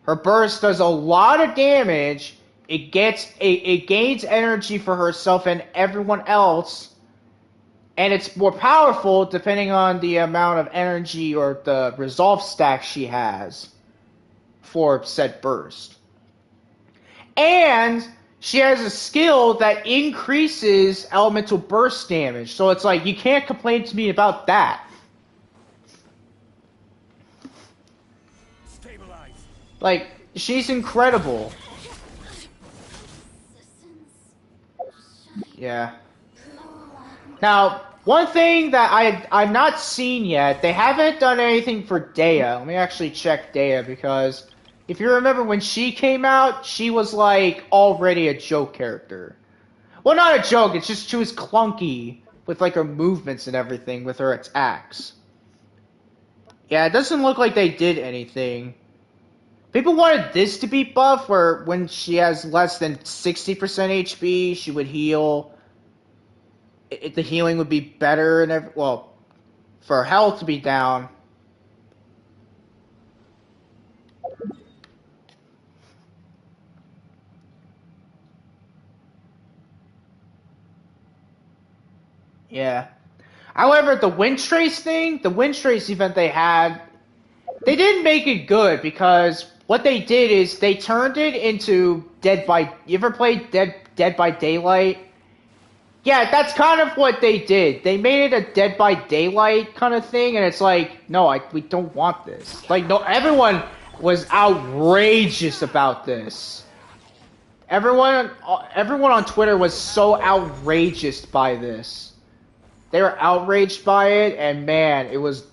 Her burst does a lot of damage. It gains energy for herself and everyone else. And it's more powerful depending on the amount of energy or the resolve stack she has for said burst. And she has a skill that increases elemental burst damage. So it's like, you can't complain to me about that. Stabilize. Like, she's incredible. Yeah. Now, one thing that I've not seen yet, they haven't done anything for Dea. Let me actually check Dea, because if you remember when she came out, she was like already a joke character. Well, not a joke, it's just she was clunky with like her movements and everything with her attacks. Yeah, it doesn't look like they did anything. People wanted this to be buff, where when she has less than 60% HP, she would heal. The healing would be better, and well, for her health to be down. Yeah. However, the Wind Trace thing, the Wind Trace event they had, they didn't make it good, because what they did is they turned it into Dead by. You ever played Dead by Daylight? Yeah, that's kind of what they did. They made it a Dead by Daylight kind of thing, and it's like, no, we don't want this. Like, no, everyone was outrageous about this. Everyone on Twitter was so outrageous by this. They were outraged by it, and man, it was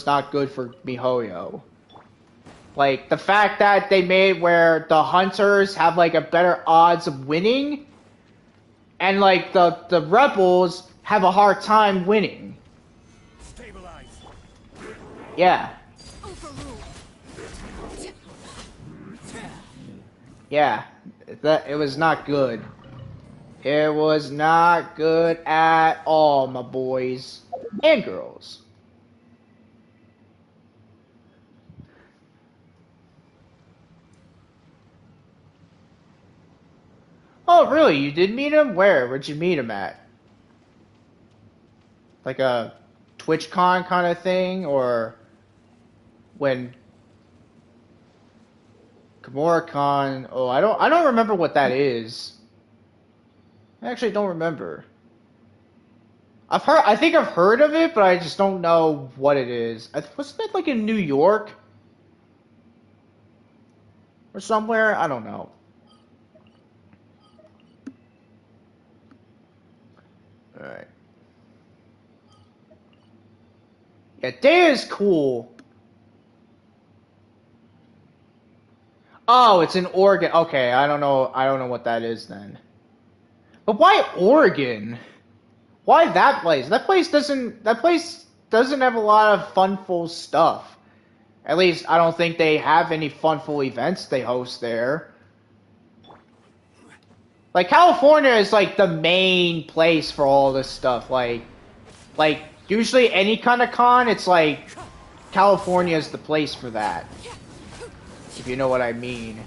not good for MiHoYo. Like, the fact that they made where the hunters have like a better odds of winning, and like the rebels have a hard time winning. Stabilize. Yeah. Yeah. It was not good. It was not good at all, my boys and girls. Oh, really? You did meet him? Where? Where'd you meet him at? Like a TwitchCon kind of thing, or when KimuraCon? Oh, I don't remember what that is. I actually don't remember. I think I've heard of it, but I just don't know what it is. Wasn't it like in New York or somewhere? I don't know. All right. Yeah, Dea is cool. Oh, it's in Oregon. Okay, I don't know. I don't know what that is then. But why Oregon? Why that place? That place doesn't have a lot of funful stuff. At least I don't think they have any funful events they host there. Like, California is like the main place for all this stuff. Like usually any kind of con, it's like California is the place for that. If you know what I mean.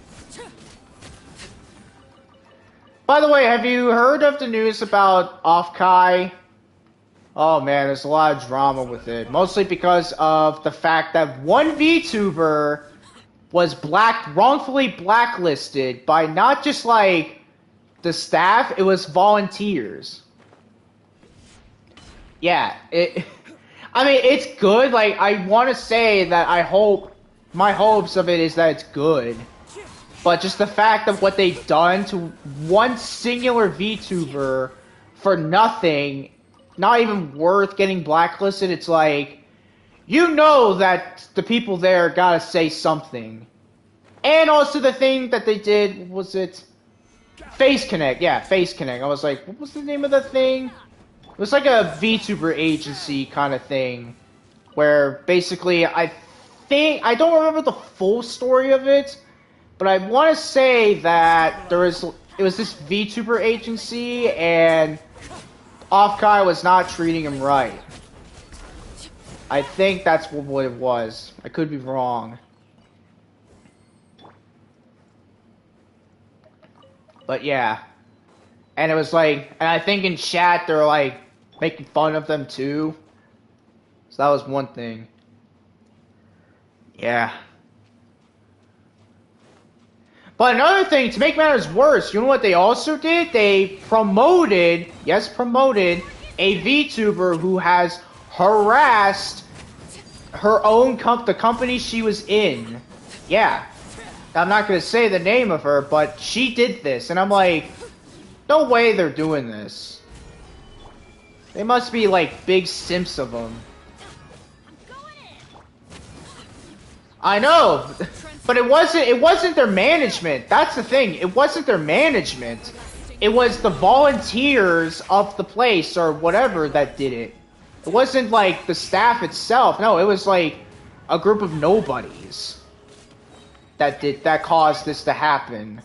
By the way, have you heard of the news about Offkai? Oh man, there's a lot of drama with it. Mostly because of the fact that one VTuber was wrongfully blacklisted by not just like the staff, it was volunteers. Yeah, I mean, it's good. Like, I want to say that my hopes of it is that it's good. But just the fact of what they've done to one singular VTuber for nothing, not even worth getting blacklisted, it's like, you know that the people there gotta say something. And also the thing that they did, was it Face Connect? Yeah, Face Connect. I was like, what was the name of the thing? It was like a VTuber agency kind of thing, where basically I don't remember the full story of it, but I want to say that it was this VTuber agency, and Offkai was not treating him right. I think that's what it was. I could be wrong. But yeah. And it was like, and I think in chat they're like making fun of them too. So that was one thing. Yeah. But another thing, to make matters worse, you know what they also did? They promoted, yes, promoted, a VTuber who has harassed her own the company she was in. Yeah. I'm not going to say the name of her, but she did this. And I'm like, no way they're doing this. They must be like big simps of them. I know, but it wasn't their management. That's the thing. It wasn't their management. It was the volunteers of the place or whatever that did it. It wasn't like the staff itself. No, it was like a group of nobodies that caused this to happen.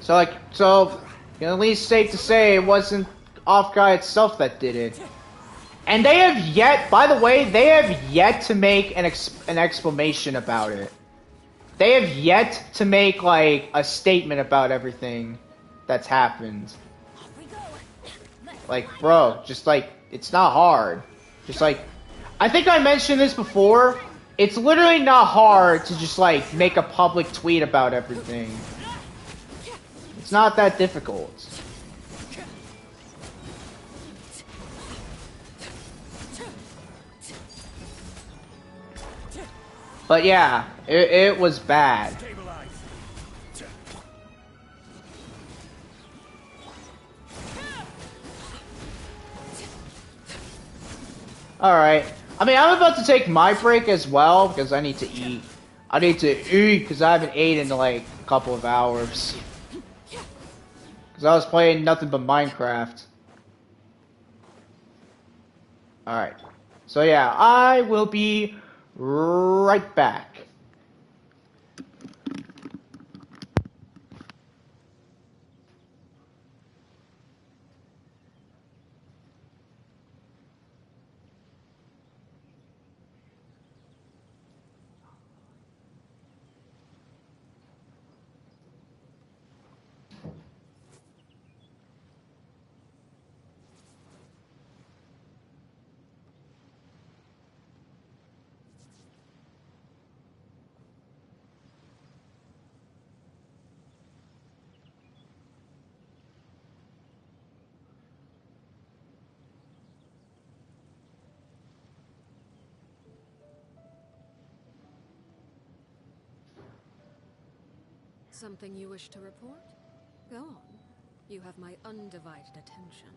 So you know, at least safe to say it wasn't Off Guy itself that did it. And they have yet, by the way, they have yet to make an explanation about it. They have yet to make, like, a statement about everything that's happened. Like, bro, just, like, it's not hard. Just, like, I think I mentioned this before. It's literally not hard to just, like, make a public tweet about everything. It's not that difficult. But yeah, it was bad. Alright. I mean, I'm about to take my break as well, because I need to eat. I need to eat, because I haven't eaten in like a couple of hours. Because I was playing nothing but Minecraft. Alright. So yeah, I will be right back. Something you wish to report? Go on. You have my undivided attention.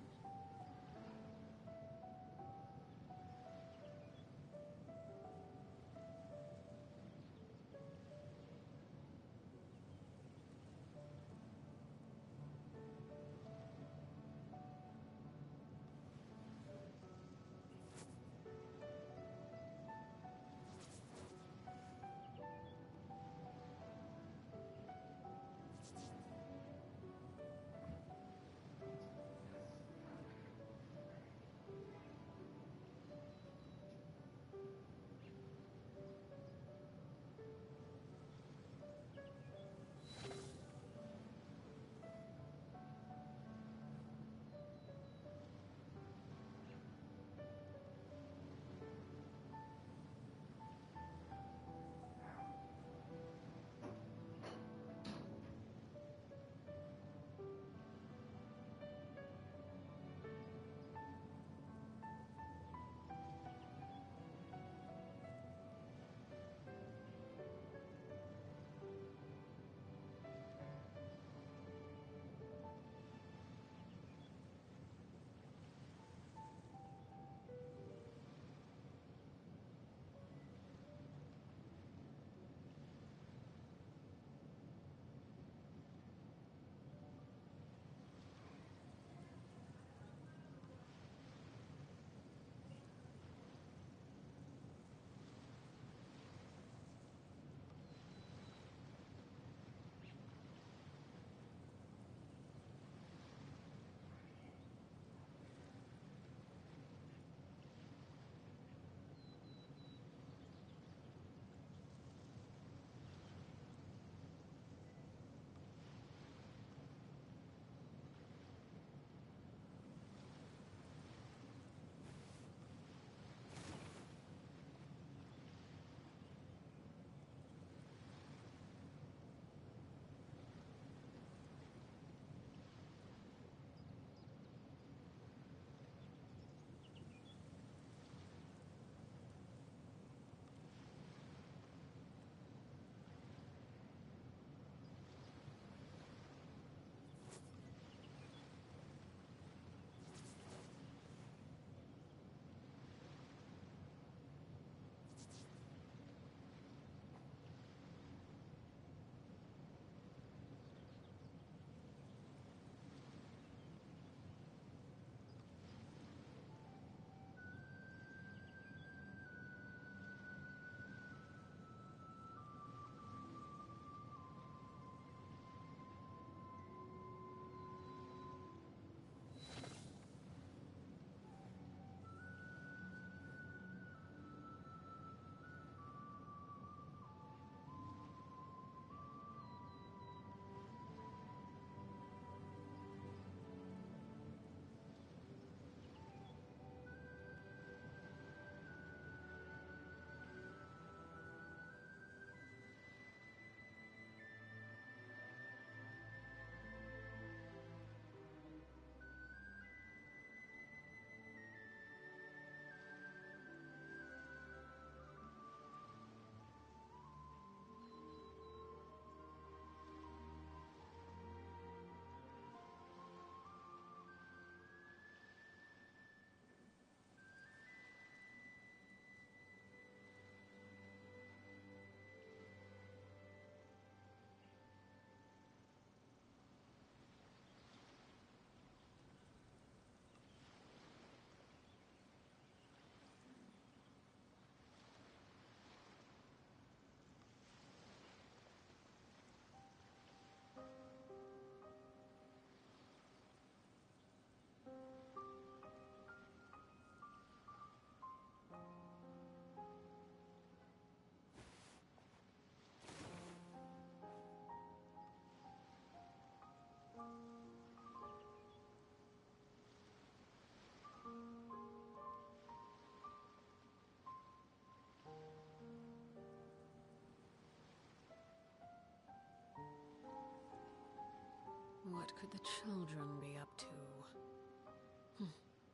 could the children be up to?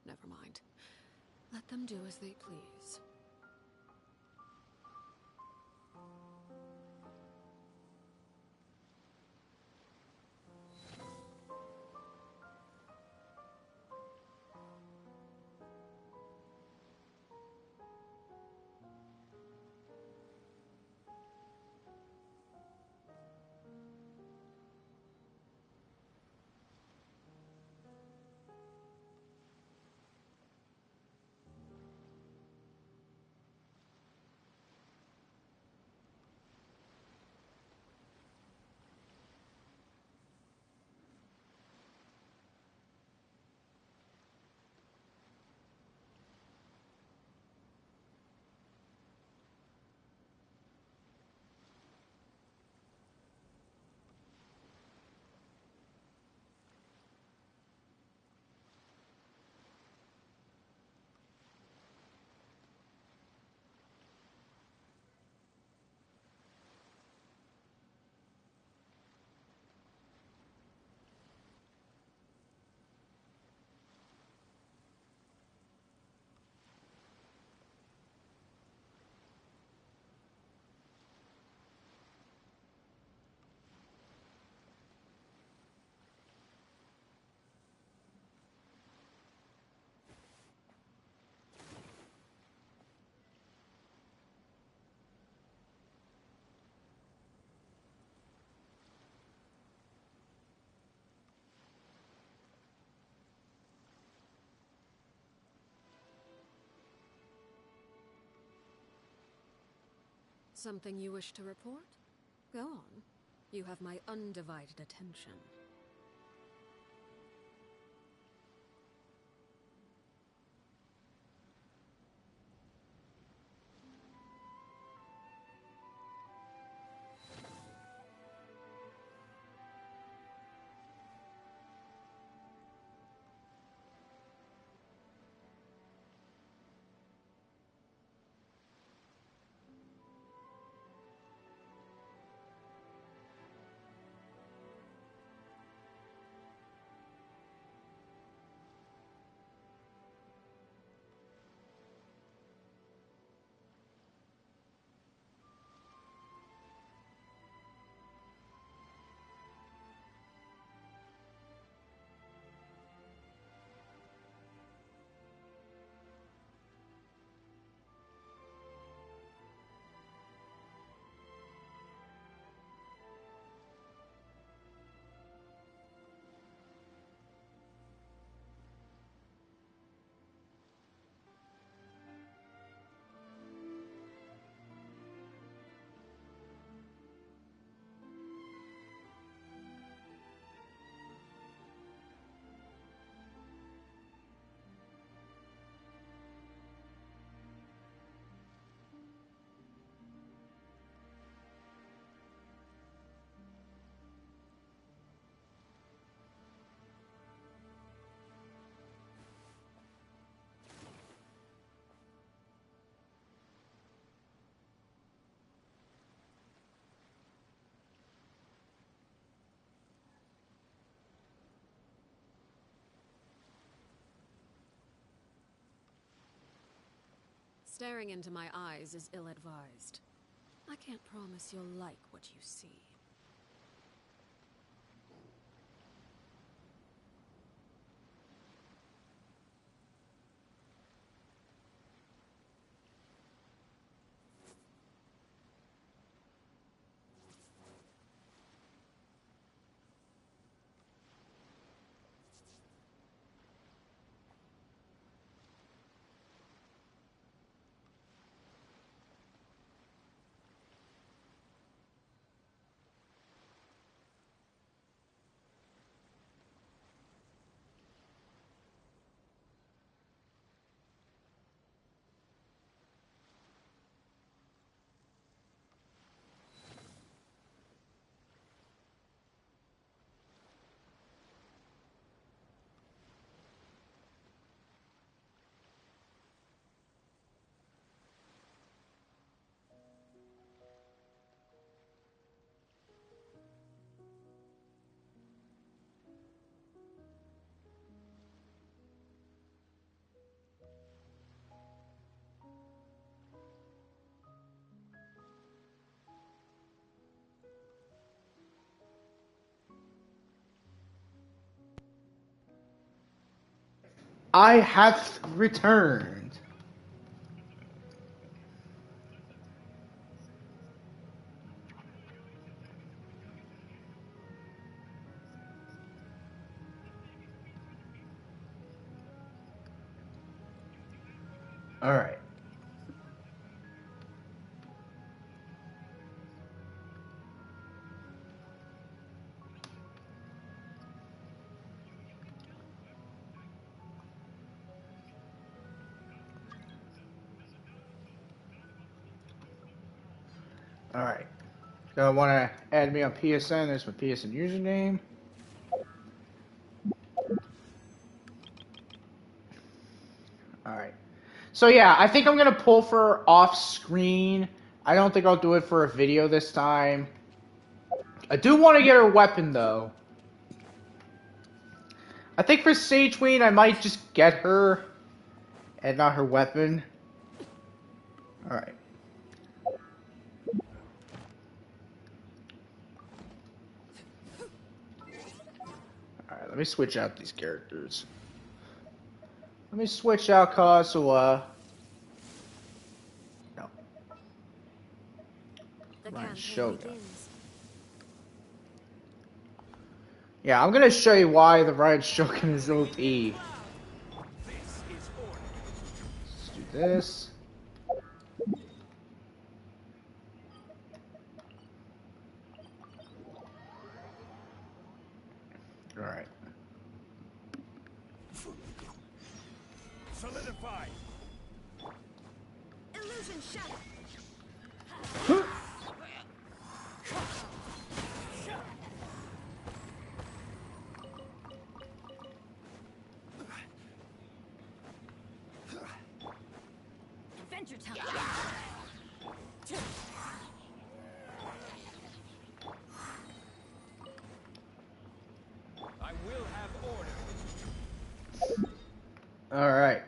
Never mind. Let them do as they please. Something you wish to report? Go on. You have my undivided attention. Staring into my eyes is ill-advised. I can't promise you'll like what you see. I have returned. All right. All right. So I want to add me on PSN. There's my PSN username. All right. So yeah, I think I'm gonna pull for off screen. I don't think I'll do it for a video this time. I do want to get her weapon though. I think for Sage Queen, I might just get her and not her weapon. All right. All right. Let me switch out these characters. Let me switch out Kazuha. No. The Ryan campaign Shogun. begins. Yeah, I'm gonna show you why the Ryan Shogun is OP. This is order. Let's do this. All right. Solidify. Illusion shattered. Adventure time. I will have order. All right.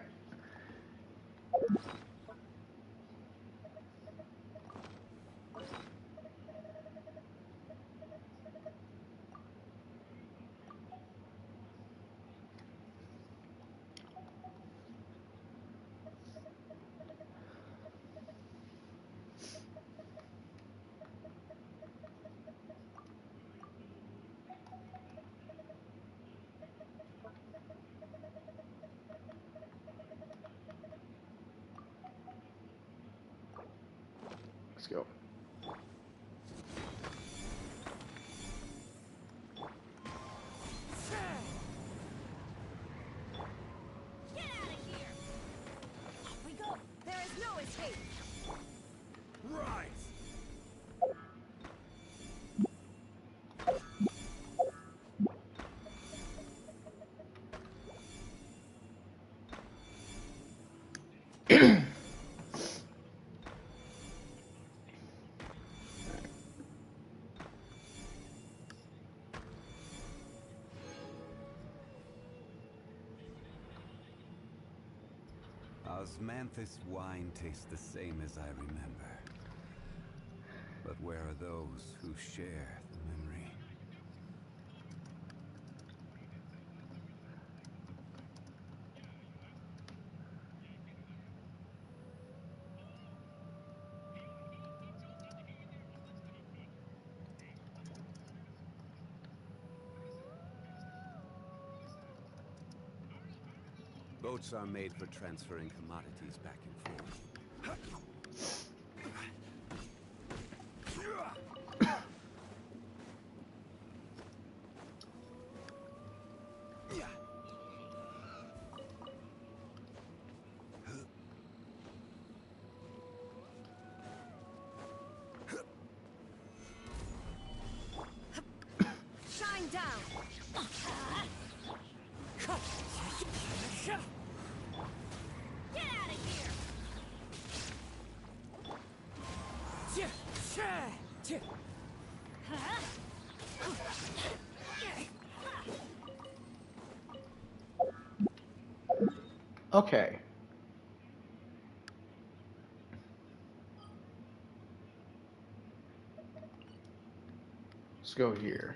Let's go. Get out of here! Off we go! There is no escape! Rise. Osmanthus wine tastes the same as I remember. But where are those who share the memory? Boats are made for transferring commodities back and forth. Shine down! Get out of here! Okay. Let's go here.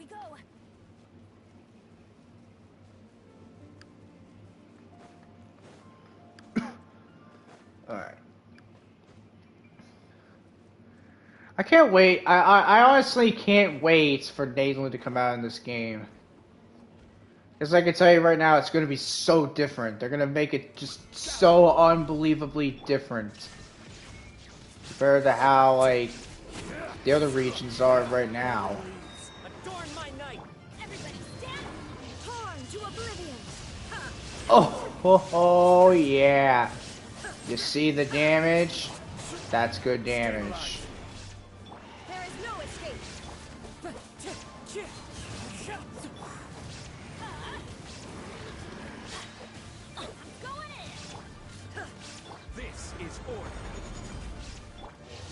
go. Alright. I can't wait. I honestly can't wait for Nathan to come out in this game. Because I can tell you right now, it's going to be so different. They're going to make it just so unbelievably different. Compared to how, like, the other regions are right now. Adorn my night. Everybody stand! Torn to oblivion! Oh, yeah. You see the damage? That's good damage. There is no escape! Going in! This is order.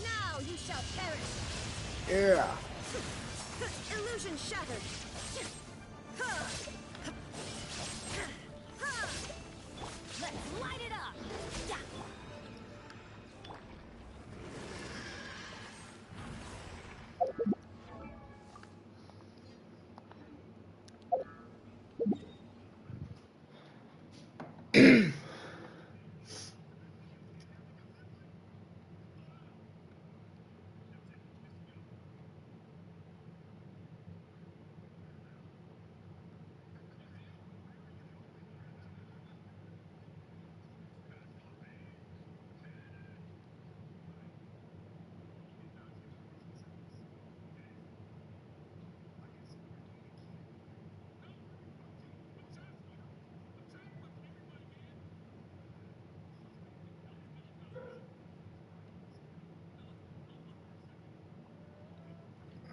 Now you shall perish! Yeah. Illusion shattered! Let's light it up!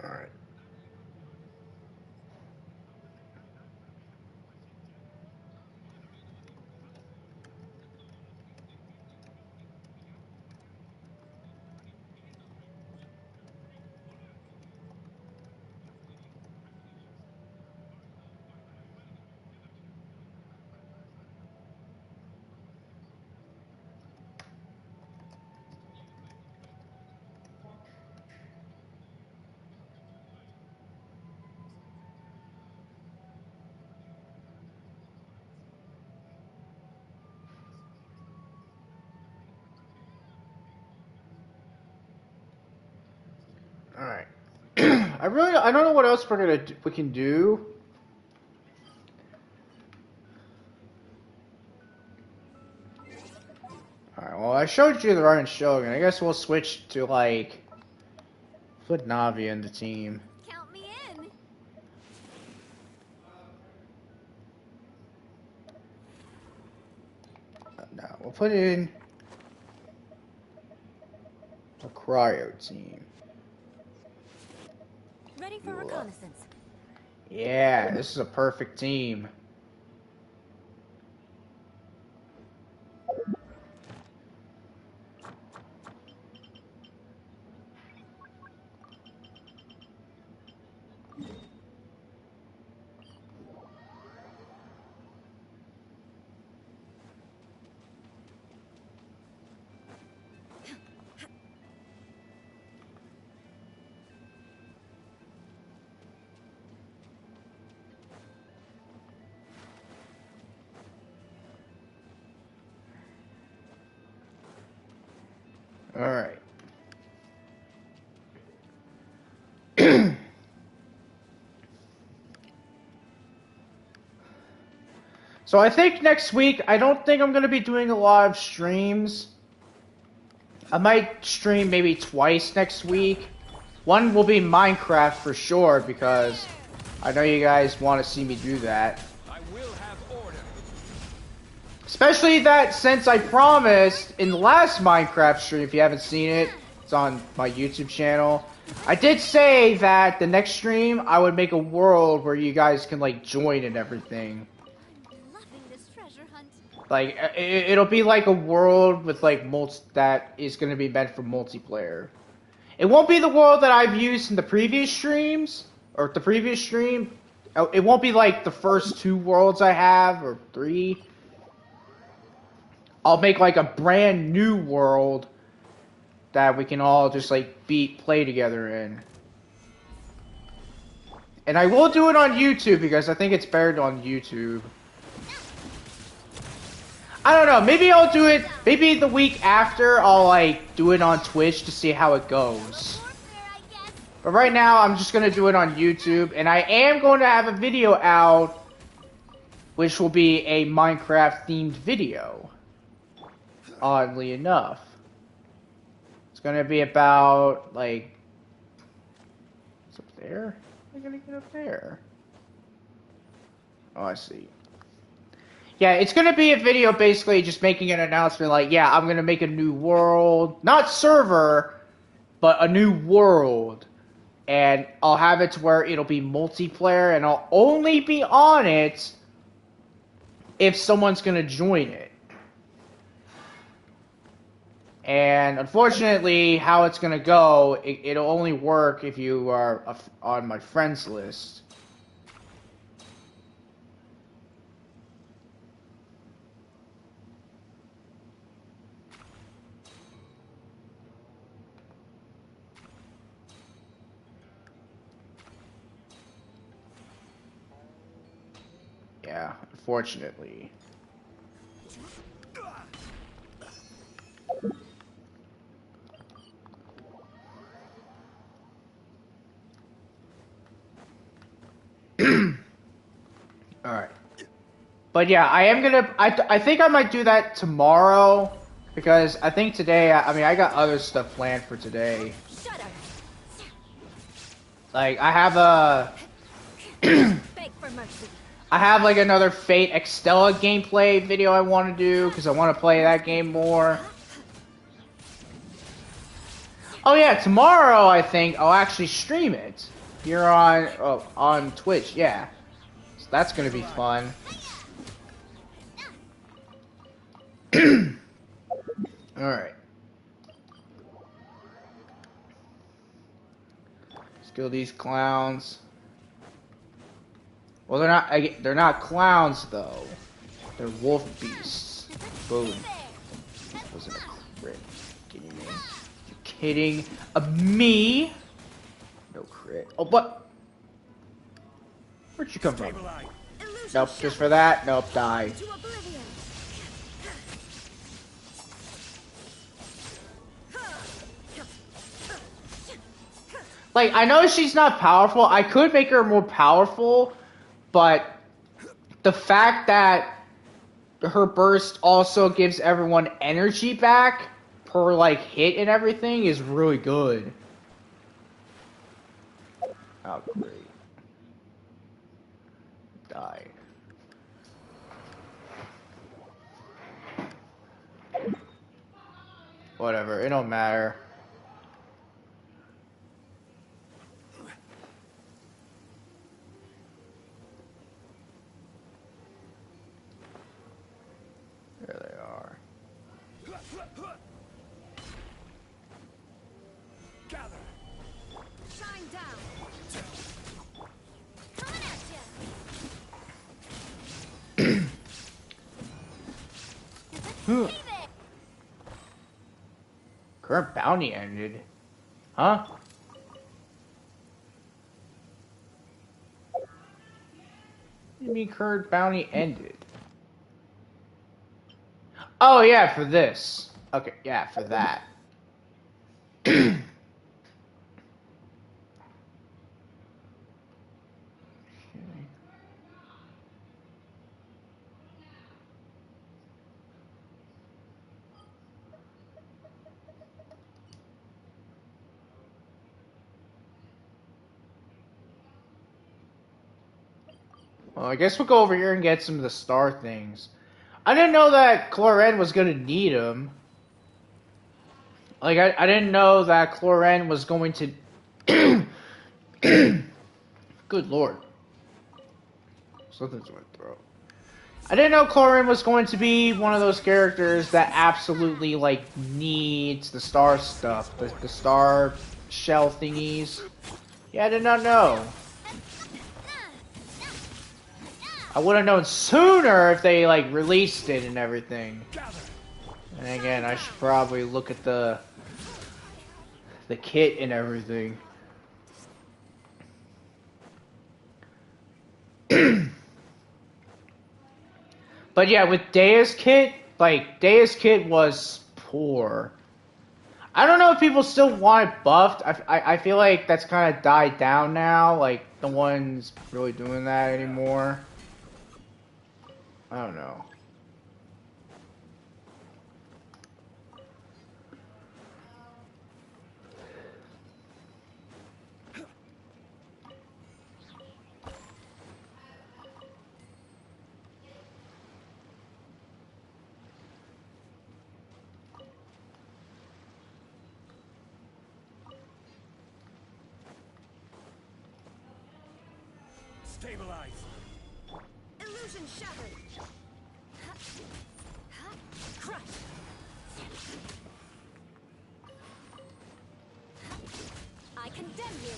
Alright. Alright. I don't know what else we can do. Alright, well, I showed you the Iron Shogun. I guess we'll switch to, like, put Navi in the team. Count me in! No, we'll put in a cryo team. Ready for reconnaissance. Yeah, this is a perfect team. Alright. So I think next week, I don't think I'm going to be doing a lot of streams. I might stream maybe twice next week. One will be Minecraft for sure, because I know you guys want to see me do that. I will have order. Especially that since I promised in the last Minecraft stream, if you haven't seen it, it's on my YouTube channel. I did say that the next stream, I would make a world where you guys can, like, join and everything. I'm loving this treasure hunt. Like, it'll be like a world with, like, that is going to be meant for multiplayer. It won't be the world that I've used in the previous streams, or the previous stream. It won't be like the first 2 worlds I have, or 3. I'll make, like, a brand new world that we can all just, like, play together in. And I will do it on YouTube because I think it's better on YouTube. I don't know, maybe I'll do it, maybe the week after I'll like do it on Twitch to see how it goes. But right now I'm just gonna do it on YouTube, and I am going to have a video out which will be a Minecraft themed video. Oddly enough. It's gonna be about like, what's up there? How am I gonna get up there? Oh, I see. Yeah, it's gonna be a video basically just making an announcement like, yeah, I'm gonna make a new world. Not server, but a new world. And I'll have it to where it'll be multiplayer, and I'll only be on it if someone's gonna join it. And unfortunately, how it's gonna go, it'll only work if you are on my friends list. Yeah, unfortunately. Alright. But yeah, I am gonna, I think I might do that tomorrow, because I think today, I mean, I got other stuff planned for today. Like, I have a, I have like another Fate Extella gameplay video I want to do, because I want to play that game more. Oh yeah, tomorrow I think I'll actually stream it here on Twitch, yeah. So that's gonna be fun. Alright. Let's kill these clowns. Well, they're not clowns though. They're wolf beasts. Boom. That wasn't a crit. Kidding me? You kidding me? No crit. Oh, but where'd you come from? Nope, just for that. Nope, die. Like, I know she's not powerful. I could make her more powerful, but the fact that her burst also gives everyone energy back per, like, hit and everything is really good. Oh, great. Die. Whatever, it don't matter. There they are. Gather. Shine down. Coming at you. Current bounty ended. Huh? What do you mean current bounty ended? Oh yeah, for this. Okay, yeah, for that. Well, I guess we'll go over here and get some of the star things. I didn't know that Cloren was gonna need them. Like, I didn't know that Cloren was going to... Good lord. Something's in my throat. I didn't know Cloren was going to be one of those characters that absolutely, like, needs the star stuff. The star shell thingies. Yeah, I did not know. I would have known sooner if they, like, released it and everything. And again, I should probably look at the kit and everything. But yeah, with Deus Kit, like Deus Kit was poor. I don't know if people still want it buffed. I feel like that's kind of died down now. Like no one's really doing that anymore. I don't know. Stabilize. Illusion shattered. Crush. I condemn you.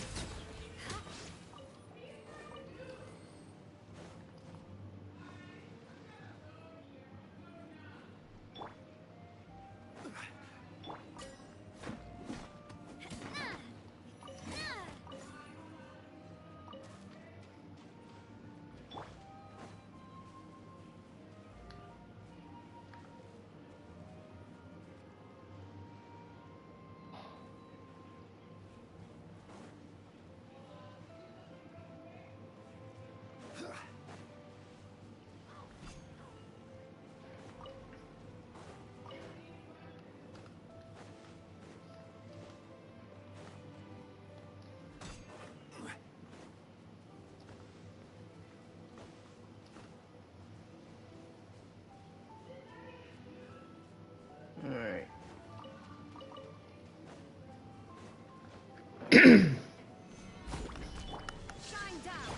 All right. Shine down.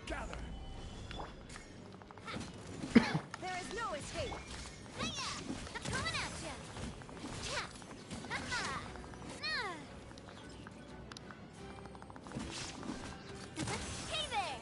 Gather. There is no escape. Coming at ya. Hey there.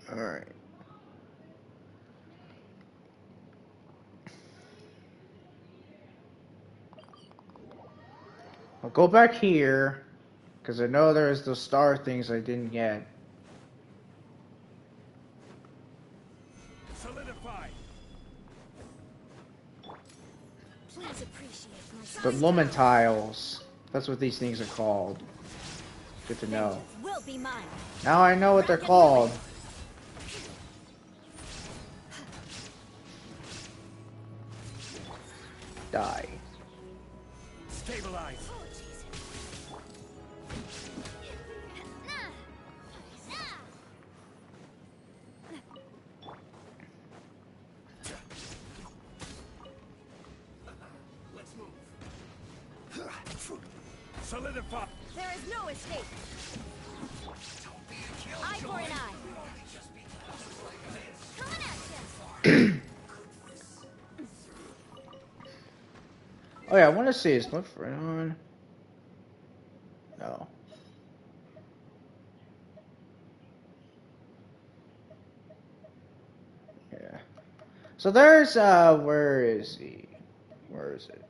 All right. I'll go back here because I know there's those star things I didn't get. Solidify. Please appreciate my The shine Lumen down. tiles. That's what these things are called. Good to know. Vengeance will be mine. Now I know what they're Rocket called. Lumen. Die. Stabilize. Oh, Jesus. Let's move. Solidify. There is no escape. Eye for an eye. Coming at ya. Oh yeah, I want to see is look for it on. No. Yeah. So there's where is he? Where is it?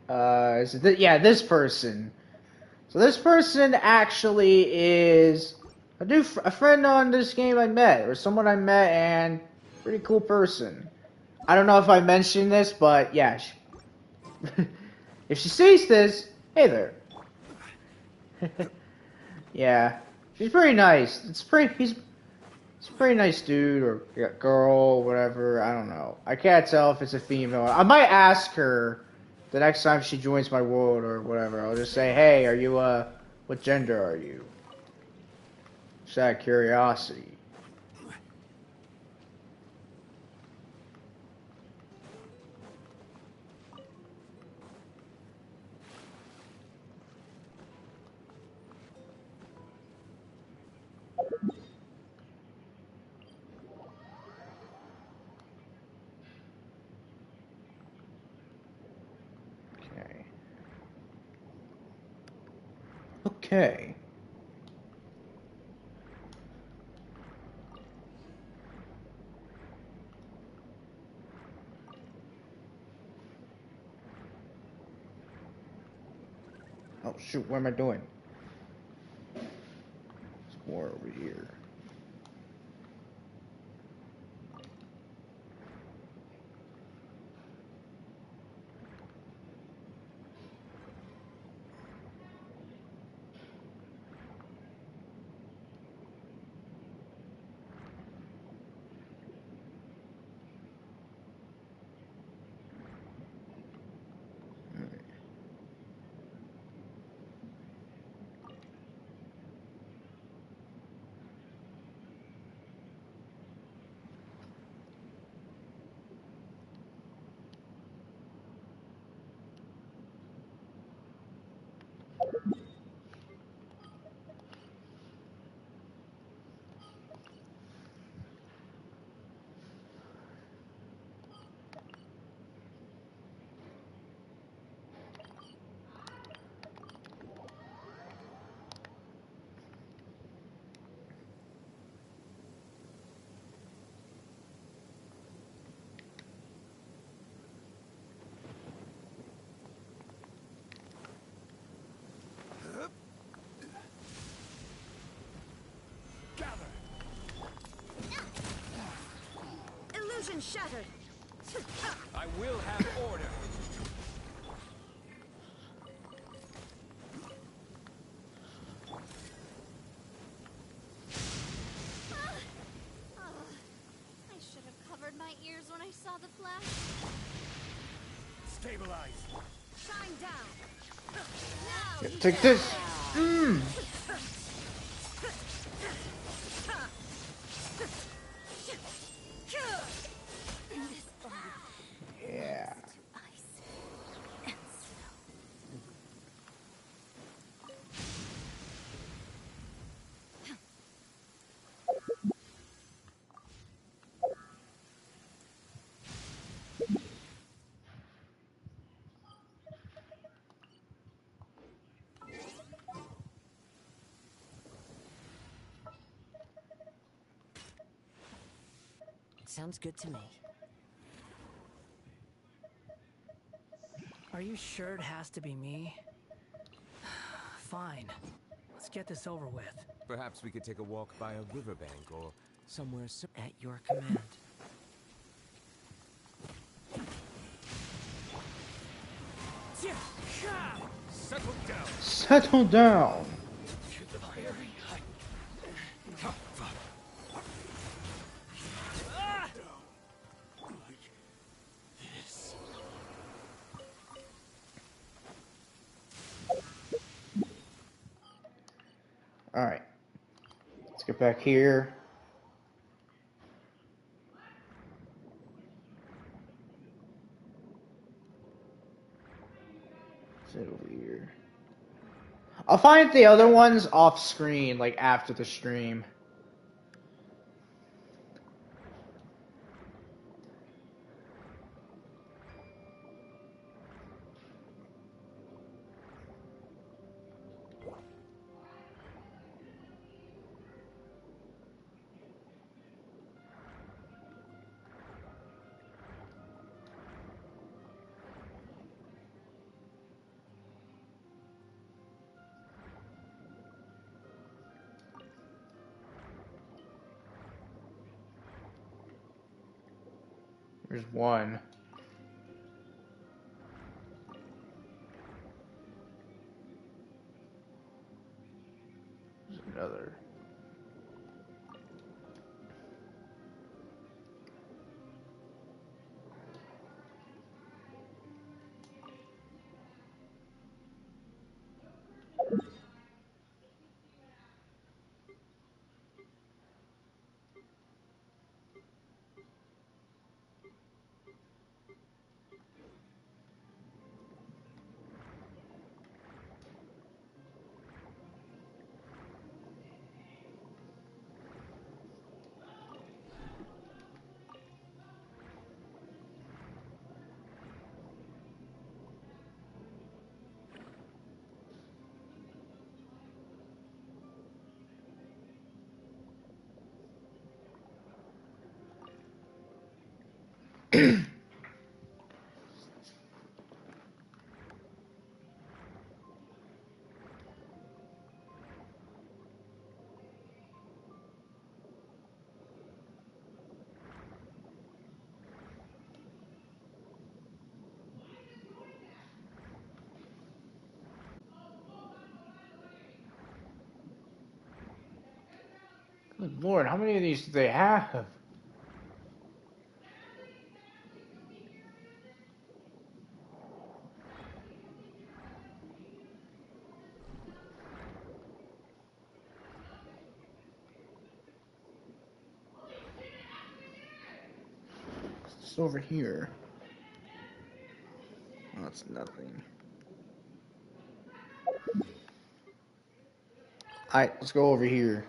Is it yeah, this person. So this person actually is a friend on this game I met, or someone I met, and pretty cool person. I don't know if I mentioned this, but yeah, if she sees this, hey there. Yeah, she's pretty nice. He's a pretty nice dude or girl, whatever. I don't know. I can't tell if it's a female. I might ask her the next time she joins my world or whatever. I'll just say, hey, are you what gender are you? Just out of curiosity. Okay. Okay. Oh shoot, what am I doing? There's more over here. Gather. Illusion shattered. I will have order. I should have covered my ears when I saw the flash. Stabilize. Shine down. Now you Take this. This body Yeah. through ice and snow. Sounds good to me. Are you sure it has to be me? Fine. Let's get this over with. Perhaps we could take a walk by a riverbank or somewhere. At your command. Settle down. Settle down. All right. Let's get back here. What's it over here? I'll find the other ones off screen, like after the stream. There's one. There's another. Good Lord, how many of these do they have? It's over here. Oh, it's nothing. Alright, let's go over here.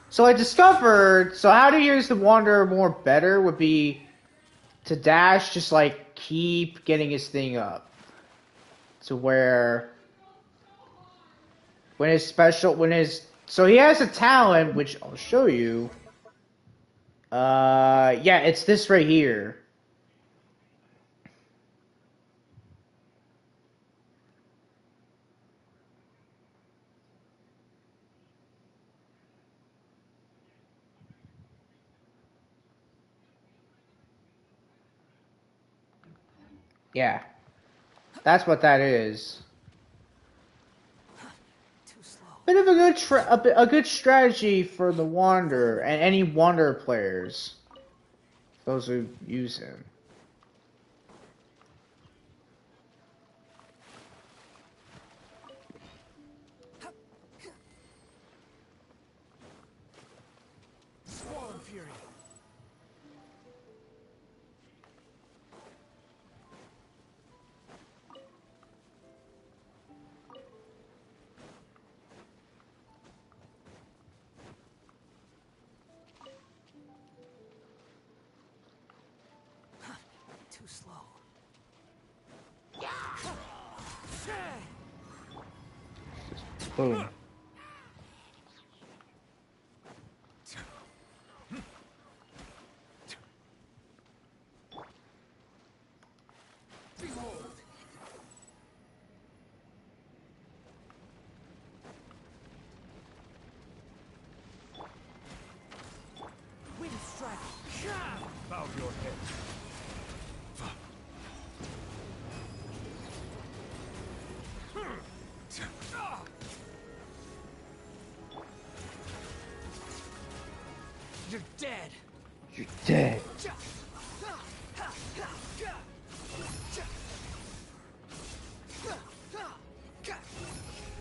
So I discovered, so how to use the Wanderer more better would be to dash, just like keep getting his thing up. To where, so he has a talent, which I'll show you. Yeah, it's this right here. Yeah, that's what that is. Too slow. Bit of a good strategy for the Wanderer and any Wanderer players, those who use him. Swarm Fury. Too slow. Boom. Wind strike. Bow your head. You're dead. You're dead.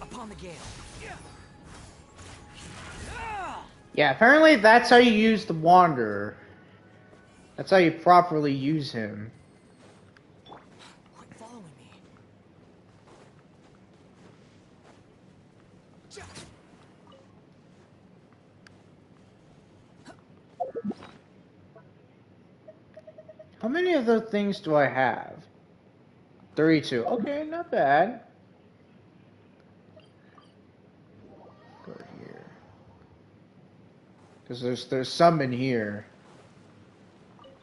Upon the gale. Yeah, apparently that's how you use the Wanderer. That's how you properly use him. Quit following me. How many of those things do I have? 32. Okay, not bad. Go here. Because there's some in here.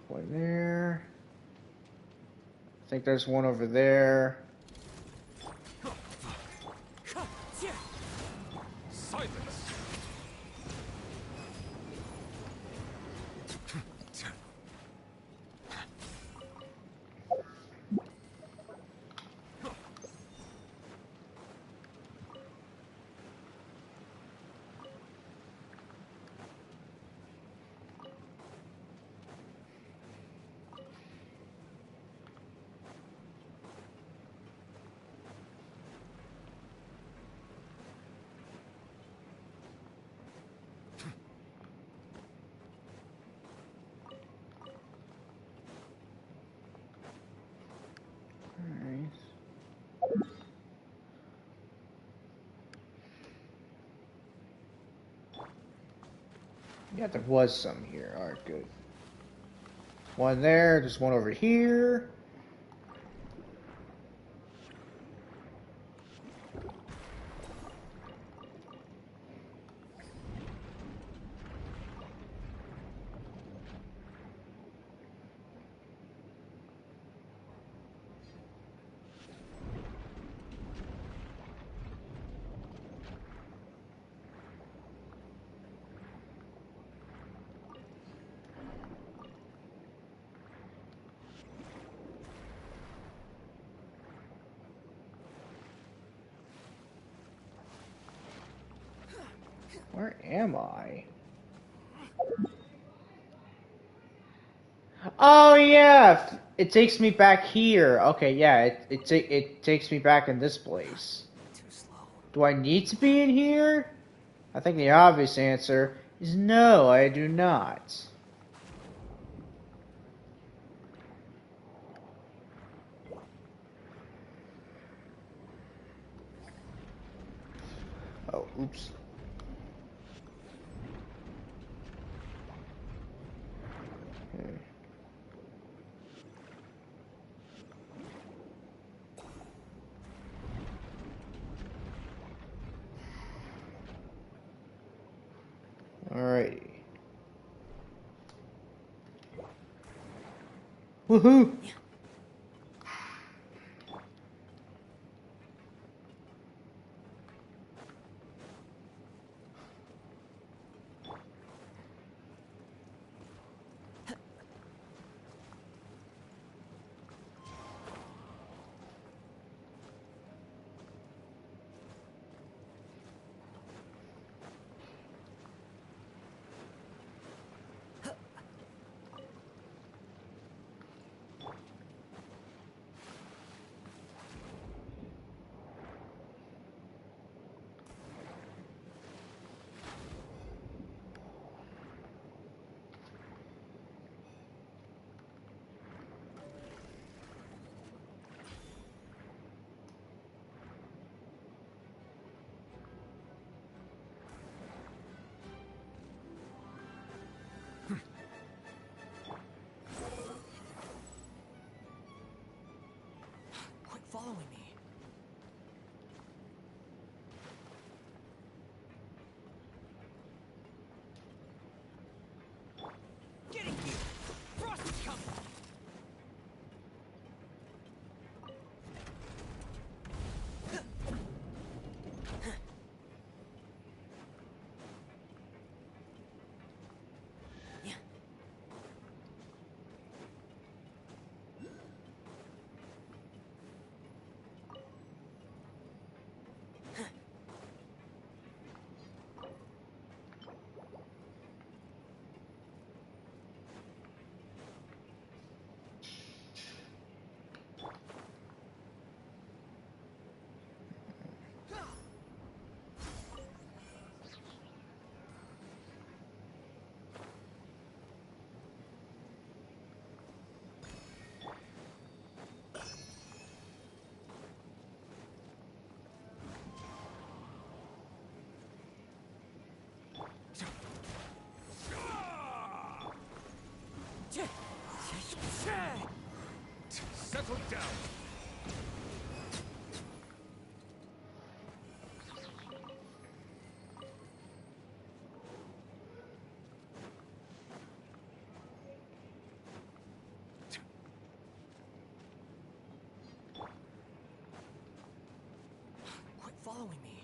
One there. I think there's one over there. Silence! Yeah, there was some here. Alright, good. One there, there's one over here. Where am I? Oh yeah, it takes me back here. Okay, yeah, it takes me back in this place. Too slow. Do I need to be in here? I think the obvious answer is no, I do not. Oh, oops. Okay. Alrighty. Woohoo! Quit following me. Getting you! Frost is coming! Settle down. following me.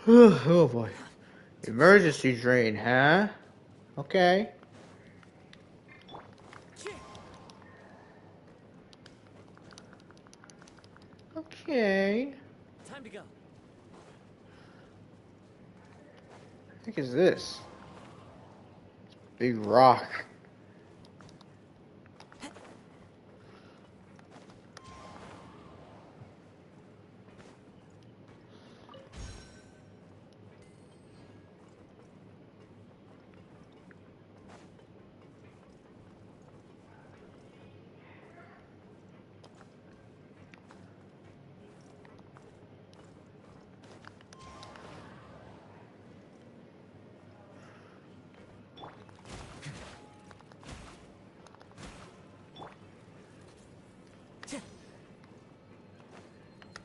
Oh boy. Emergency drain, huh? Okay. Okay. Time to go. I think it's this. Big rock.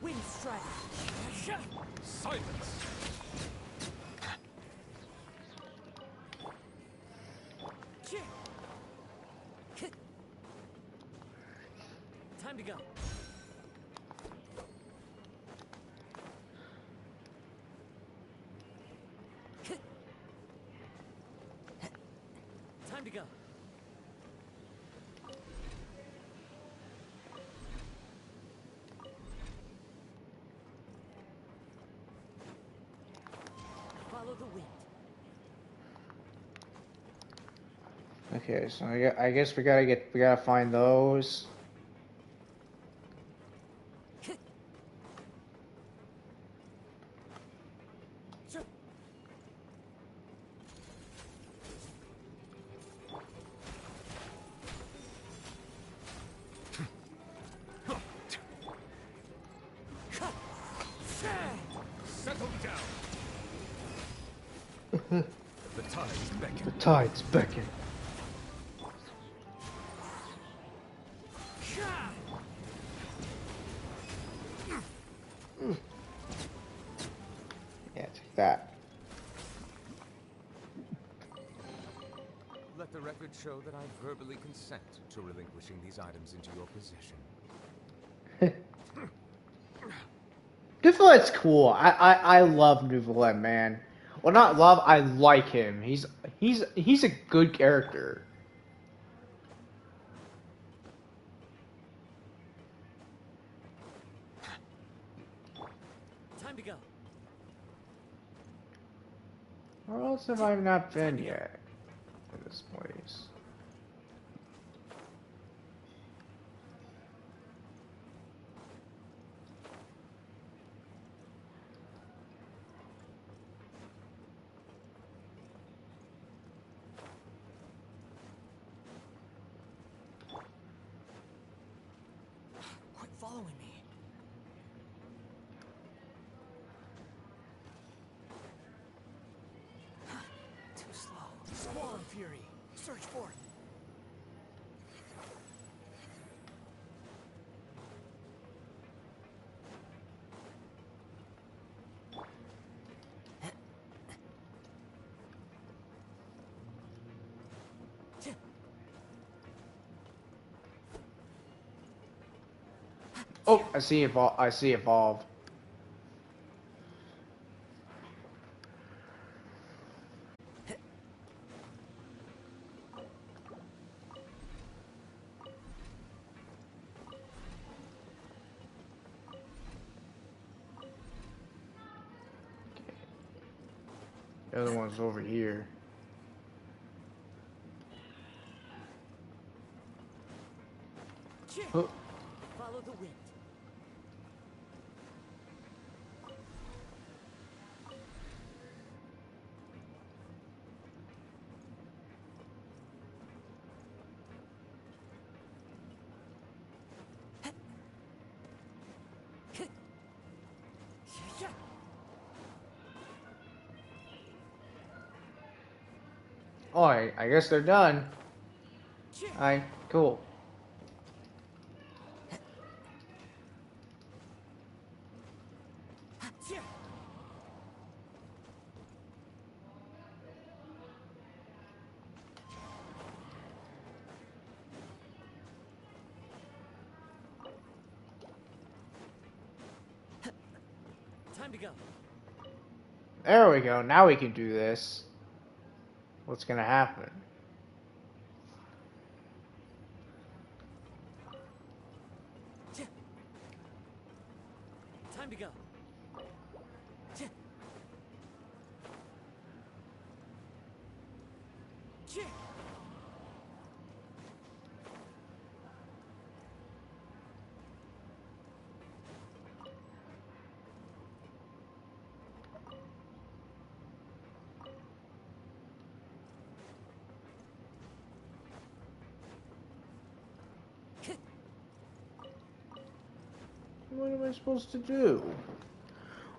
Wind strike. Silence! Time to go. Time to go. Follow the wind. Okay, so I guess we gotta find those. Settle down! The tides beckon. The tides beckon. Yeah, take that. Let the record show that I verbally consent to relinquishing these items into your possession. Nouvelet's cool. I love Nouvelet, man. Well, not love. I like him. He's a good character. Time to go. Where else have I not been yet in this place? Quit following me. Too slow. Squall Fury. Search for it. Oh, I see evolve. I see evolve. The other one's over here. Oh, Follow the wind. oh, I guess they're done. Alright, cool. Time to go. There we go. Now we can do this. What's gonna happen? Time to go. What am I supposed to do?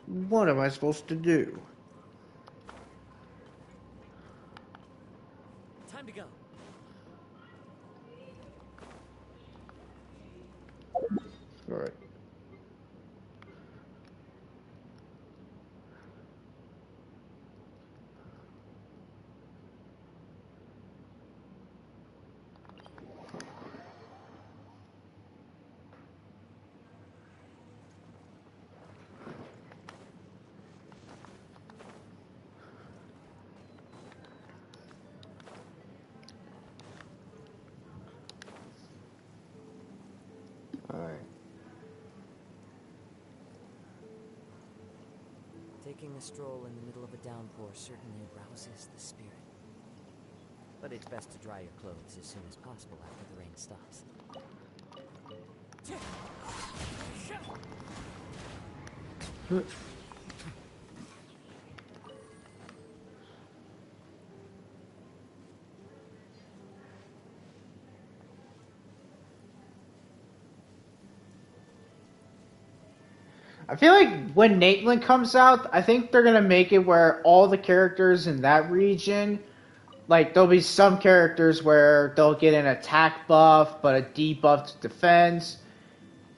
What am I supposed to do? Time to go. Alright. Alright. Taking a stroll in the middle of a downpour certainly rouses the spirit. But it's best to dry your clothes as soon as possible after the rain stops. I feel like when Natelin comes out, I think they're gonna make it where all the characters in that region, like there'll be some characters where they'll get an attack buff, but a debuff to defense.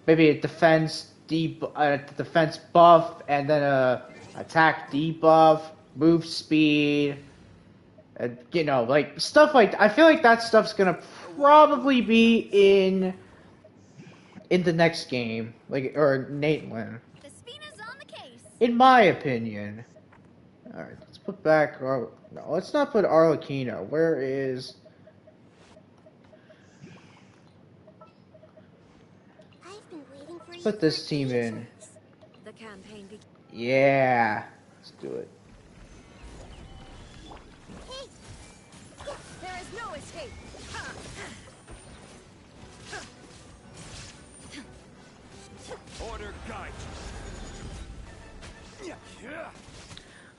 Maybe a defense buff, and then a attack debuff, move speed, and you know, like stuff like. I feel like that stuff's gonna probably be in the next game, like or Natelin. Despina's on the case. In my opinion. Alright, let's put back no, let's not put Arlecchino. Where is I've been waiting for you put this for team in. ages. The campaign begins. Yeah. Let's do it. Hey, There is no escape. Order guide.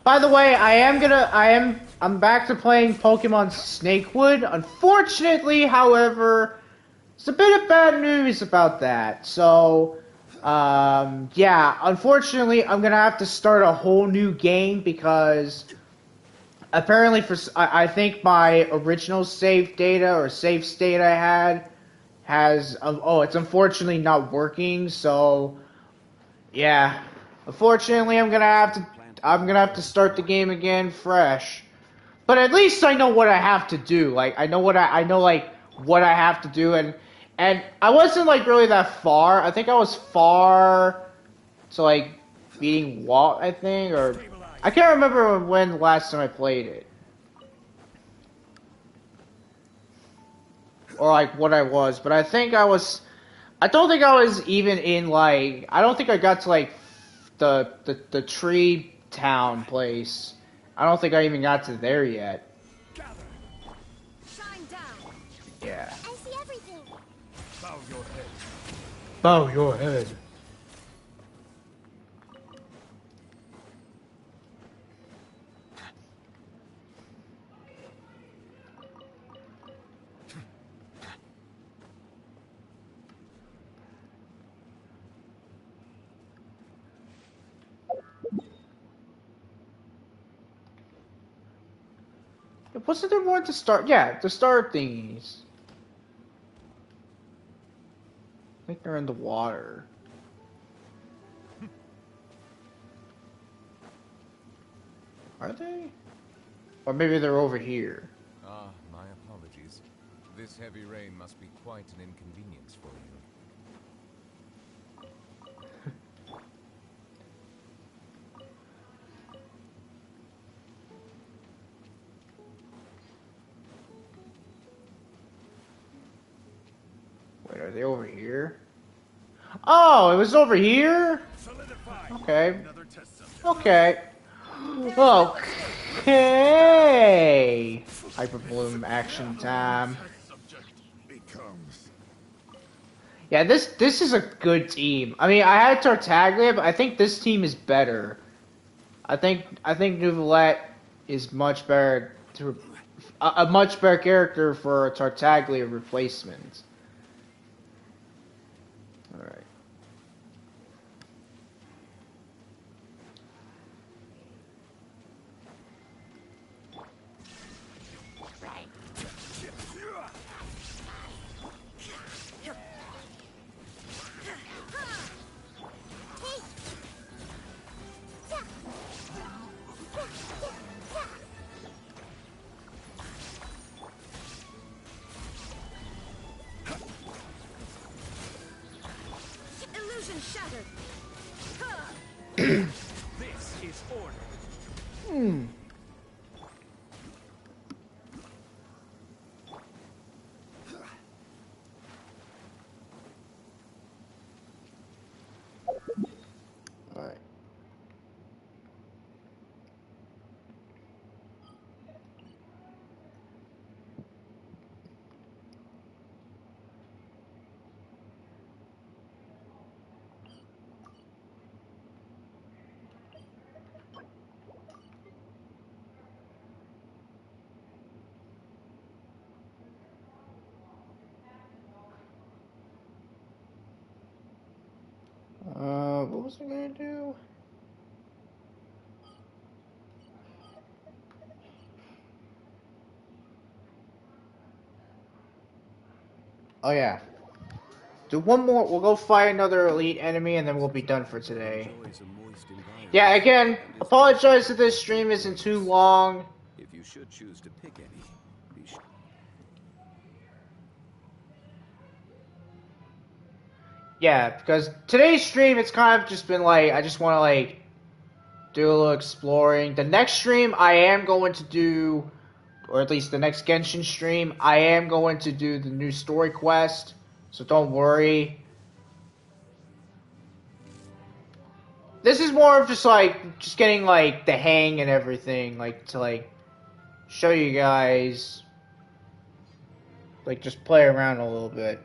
By the way, I'm back to playing Pokemon Snakewood. Unfortunately, however, it's a bit of bad news about that. So, yeah, unfortunately, I'm gonna have to start a whole new game because apparently I think my original save data or save state I had has it's unfortunately not working. So, yeah, unfortunately, I'm gonna have to start the game again fresh. But at least I know what I have to do. Like I know what I know like what I have to do, and I wasn't like really that far. I think I was far to like beating Walt, I think, or I can't remember when the last time I played it. Or like what I was, but I think I don't think I was even in like I don't think I got to like the tree town place. I don't think I even got to there yet. Shine down. Yeah. I see everything. Bow your head. Bow your head. Wasn't there more to start? Yeah, the start thingies. I think they're in the water. Are they? Or maybe they're over here. Ah, my apologies. This heavy rain must be quite an inconvenience for you. they over here? Oh, it was over here? Solidified. Okay. Another test subject. Okay. Okay. Hyperbloom action time. Test subject becomes. Yeah, this is a good team. I mean, I had Tartaglia, but I think this team is better. I think Neuvillette is much better to a much better character for a Tartaglia replacement. All right. Illusion shattered. This is order. Hmm. All right. What was I gonna do? Oh yeah. Do one more. We'll go fight another elite enemy, and then we'll be done for today. Enjoys a moist environment Yeah, again, and is apologize if this stream isn't too long. If you should choose to pick any, be sure. Yeah, because today's stream, it's kind of just been like, I just want to like do a little exploring. The next stream, I am going to do, or at least the next Genshin stream, I am going to do the new story quest. So don't worry. This is more of just like, just getting like the hang and everything, like to like show you guys, like just play around a little bit.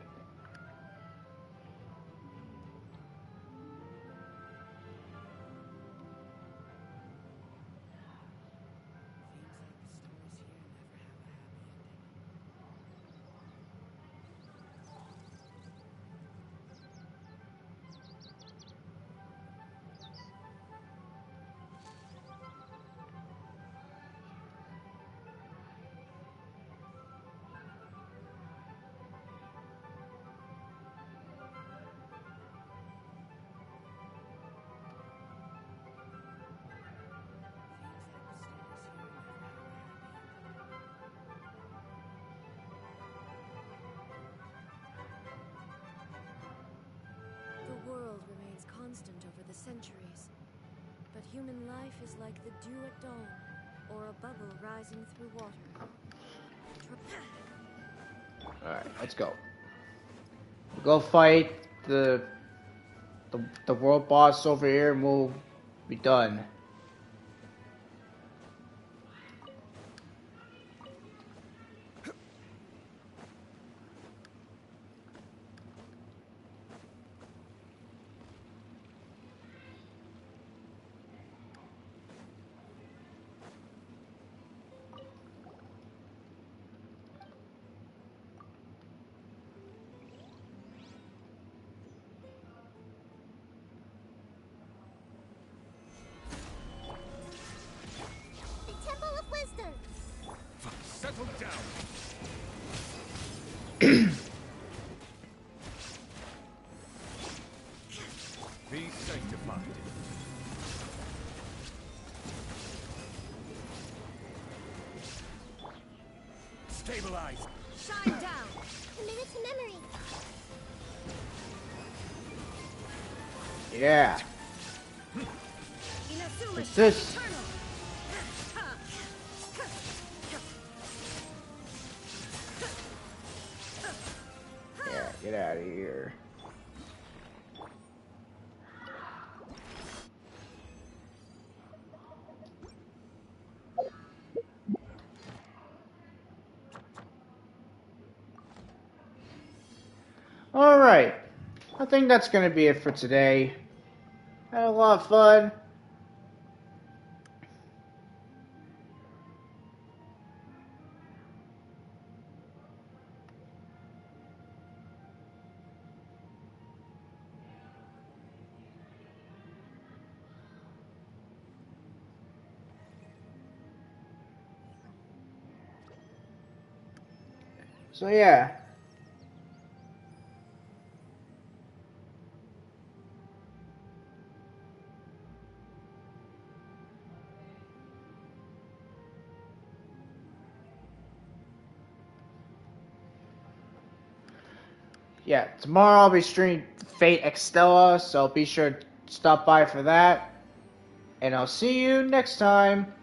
The world remains constant over the centuries, but human life is like the dew at dawn, or a bubble rising through water. Alright, let's go. We'll go fight the world boss over here and we'll be done. The Temple of Wisdom. Settle down. Be sanctified. Stabilize. Shine down! Commit it to memory. Yeah. Inazuma What's shall be this? eternal! Yeah, get out of here. Alright. I think that's going to be it for today. Had a lot of fun. So yeah. Yeah, tomorrow I'll be streaming Fate Extella, so be sure to stop by for that. And I'll see you next time.